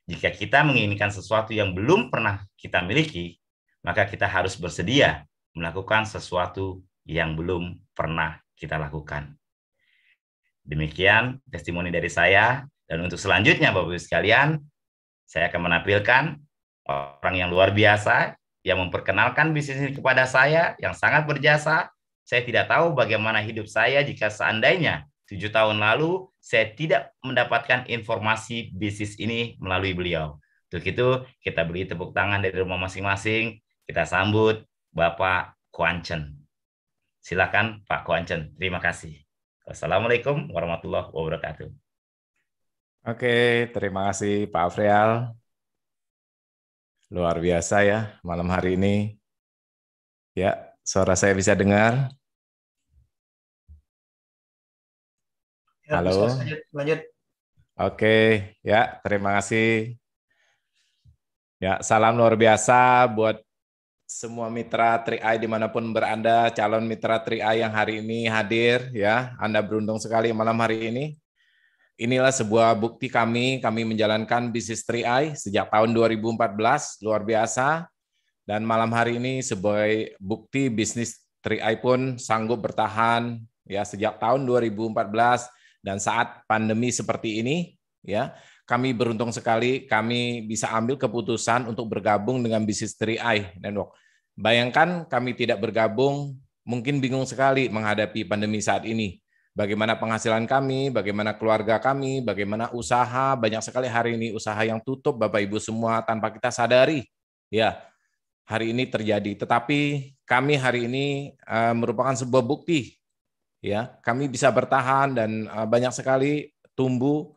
jika kita menginginkan sesuatu yang belum pernah kita miliki, maka kita harus bersedia melakukan sesuatu yang belum pernah kita lakukan. Demikian testimoni dari saya, dan untuk selanjutnya Bapak Ibu sekalian, saya akan menampilkan orang yang luar biasa yang memperkenalkan bisnis ini kepada saya, yang sangat berjasa. Saya tidak tahu bagaimana hidup saya jika seandainya 7 tahun lalu saya tidak mendapatkan informasi bisnis ini melalui beliau. Untuk itu kita beri tepuk tangan dari rumah masing-masing. Kita sambut Bapak Kuancen. Silakan Pak Kuancen. Terima kasih. Wassalamualaikum warahmatullahi wabarakatuh. Oke, terima kasih Pak Afrial. Luar biasa ya malam hari ini. Ya, suara saya bisa dengar? Ya, halo. Lanjut. Oke, ya terima kasih. Ya, salam luar biasa buat semua mitra 3i dimanapun berada, calon mitra 3i yang hari ini hadir ya. Anda beruntung sekali malam hari ini. Inilah sebuah bukti kami menjalankan bisnis 3i sejak tahun 2014, luar biasa. Dan malam hari ini sebagai bukti bisnis 3i pun sanggup bertahan ya sejak tahun 2014. Dan saat pandemi seperti ini, ya, kami beruntung sekali kami bisa ambil keputusan untuk bergabung dengan bisnis 3i Network. Bayangkan kami tidak bergabung, mungkin bingung sekali menghadapi pandemi saat ini. Bagaimana penghasilan kami, bagaimana keluarga kami, bagaimana usaha, banyak sekali hari ini usaha yang tutup Bapak Ibu semua tanpa kita sadari. Ya, hari ini terjadi. Tetapi kami hari ini merupakan sebuah bukti. Ya, kami bisa bertahan dan banyak sekali tumbuh.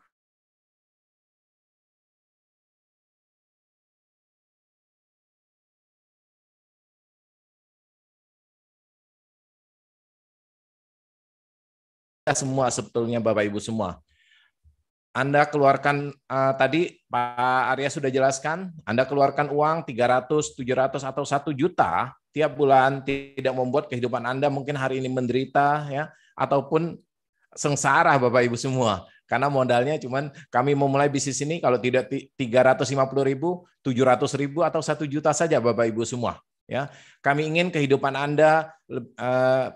Semua sebetulnya Bapak Ibu semua. Anda keluarkan tadi Pak Arya sudah jelaskan, Anda keluarkan uang 300, 700 atau 1 juta tiap bulan tidak membuat kehidupan Anda mungkin hari ini menderita ya ataupun sengsara Bapak Ibu semua. Karena modalnya cuman kami memulai bisnis ini kalau tidak 350.000, 700.000 atau 1 juta saja Bapak Ibu semua ya. Kami ingin kehidupan Anda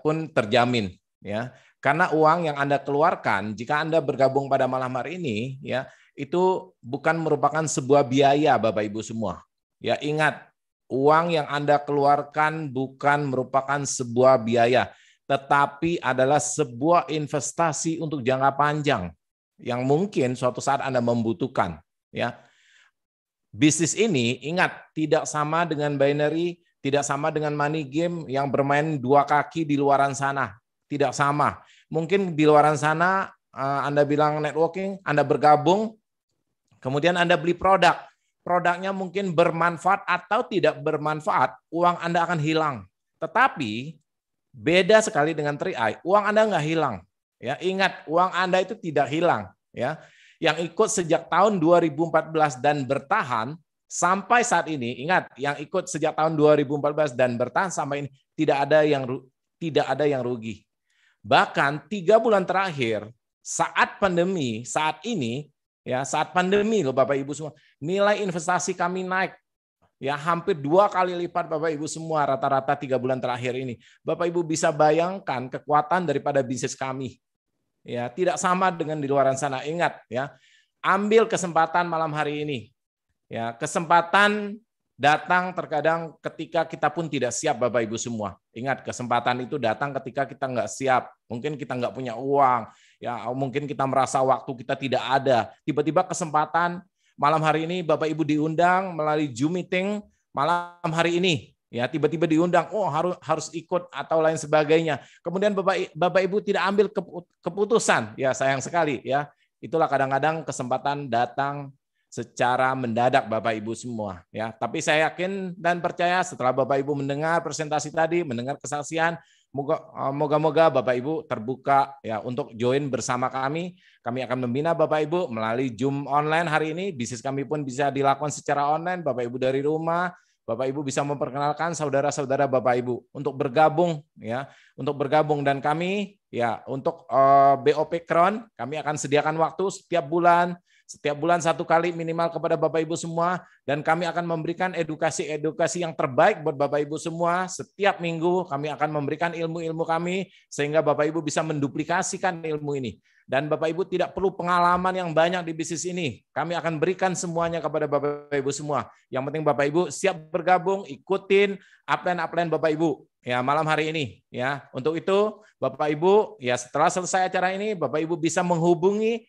pun terjamin ya. Karena uang yang Anda keluarkan jika Anda bergabung pada malam hari ini ya, itu bukan merupakan sebuah biaya Bapak Ibu semua. Ya, ingat, uang yang Anda keluarkan bukan merupakan sebuah biaya, tetapi adalah sebuah investasi untuk jangka panjang yang mungkin suatu saat Anda membutuhkan ya. Bisnis ini ingat tidak sama dengan binary, tidak sama dengan money game yang bermain 2 kaki di luaran sana. Tidak sama. Mungkin di luaran sana Anda bilang networking, Anda bergabung, kemudian Anda beli produk. Produknya mungkin bermanfaat atau tidak bermanfaat, uang Anda akan hilang. Tetapi beda sekali dengan 3i, uang Anda nggak hilang. Ya, ingat, uang Anda itu tidak hilang. Ya, yang ikut sejak tahun 2014 dan bertahan sampai saat ini, ingat, yang ikut sejak tahun 2014 dan bertahan sampai ini tidak ada yang rugi. Bahkan 3 bulan terakhir saat pandemi, saat ini ya, saat pandemi loh Bapak Ibu semua, nilai investasi kami naik ya hampir 2 kali lipat Bapak Ibu semua rata-rata 3 bulan terakhir ini. Bapak Ibu bisa bayangkan kekuatan daripada bisnis kami. Ya, tidak sama dengan di luaran sana. Ingat ya, ambil kesempatan malam hari ini. Ya, kesempatan datang terkadang ketika kita pun tidak siap Bapak Ibu semua. Ingat, kesempatan itu datang ketika kita nggak siap. Mungkin kita nggak punya uang, ya mungkin kita merasa waktu kita tidak ada. Tiba-tiba kesempatan malam hari ini Bapak Ibu diundang melalui Zoom meeting malam hari ini. Ya, tiba-tiba diundang, oh harus ikut atau lain sebagainya. Kemudian Bapak Ibu tidak ambil keputusan. Ya, sayang sekali ya. Itulah kadang-kadang kesempatan datang secara mendadak Bapak Ibu semua ya. Tapi saya yakin dan percaya setelah Bapak Ibu mendengar presentasi tadi, mendengar kesaksian, moga-moga Bapak Ibu terbuka ya untuk join bersama kami. Kami akan membina Bapak Ibu melalui Zoom online hari ini. Bisnis kami pun bisa dilakukan secara online. Bapak Ibu dari rumah, Bapak Ibu bisa memperkenalkan saudara-saudara Bapak Ibu untuk bergabung ya, untuk bergabung. Dan kami ya untuk BOP Crown kami akan sediakan waktu setiap bulan 1 kali minimal kepada Bapak Ibu semua, dan kami akan memberikan edukasi yang terbaik buat Bapak Ibu semua. Setiap minggu kami akan memberikan ilmu-ilmu kami sehingga Bapak Ibu bisa menduplikasikan ilmu ini. Dan Bapak Ibu tidak perlu pengalaman yang banyak di bisnis ini. Kami akan berikan semuanya kepada Bapak Ibu semua. Yang penting Bapak Ibu siap bergabung, ikutin upline Bapak Ibu ya malam hari ini ya. Untuk itu Bapak Ibu ya setelah selesai acara ini Bapak Ibu bisa menghubungi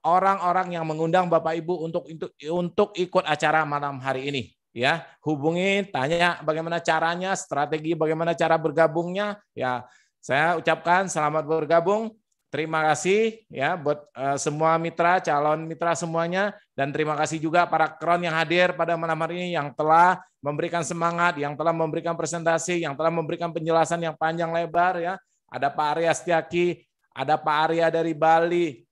orang-orang yang mengundang Bapak Ibu untuk ikut acara malam hari ini ya. Hubungi, tanya bagaimana caranya, strategi bagaimana cara bergabungnya ya. Saya ucapkan selamat bergabung. Terima kasih ya buat semua mitra, calon mitra semuanya, dan terima kasih juga para Crown yang hadir pada malam hari ini yang telah memberikan semangat, yang telah memberikan presentasi, yang telah memberikan penjelasan yang panjang lebar ya. Ada Pak Arya Setiaki, ada Pak Arya dari Bali,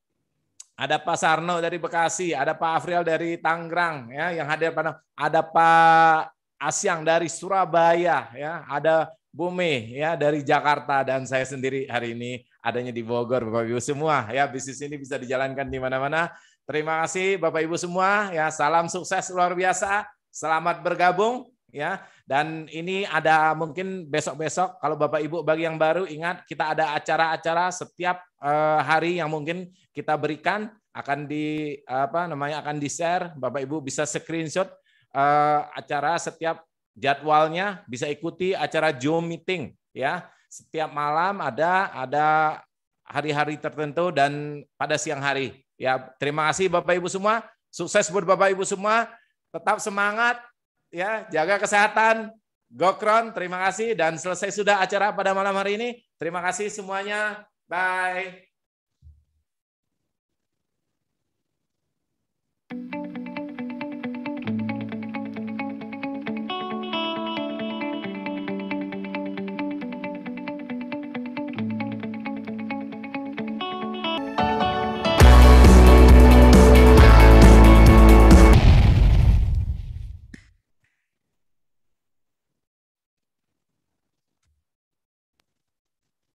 ada Pak Sarno dari Bekasi, ada Pak Afriel dari Tangerang ya yang hadir pada, ada Pak Asyang dari Surabaya ya, ada Bumi ya dari Jakarta, dan saya sendiri hari ini adanya di Bogor Bapak Ibu semua ya. Bisnis ini bisa dijalankan di mana-mana. Terima kasih Bapak Ibu semua ya, salam sukses luar biasa. Selamat bergabung ya. Dan ini ada mungkin besok-besok kalau Bapak Ibu bagi yang baru ingat kita ada acara-acara setiap hari yang mungkin kita berikan akan akan di-share. Bapak Ibu bisa screenshot acara setiap jadwalnya, bisa ikuti acara Zoom meeting ya. Setiap malam ada hari-hari tertentu dan pada siang hari. Ya, terima kasih Bapak Ibu semua. Sukses buat Bapak Ibu semua. Tetap semangat ya, jaga kesehatan. Go Crown, terima kasih, dan selesai sudah acara pada malam hari ini. Terima kasih semuanya. Bye.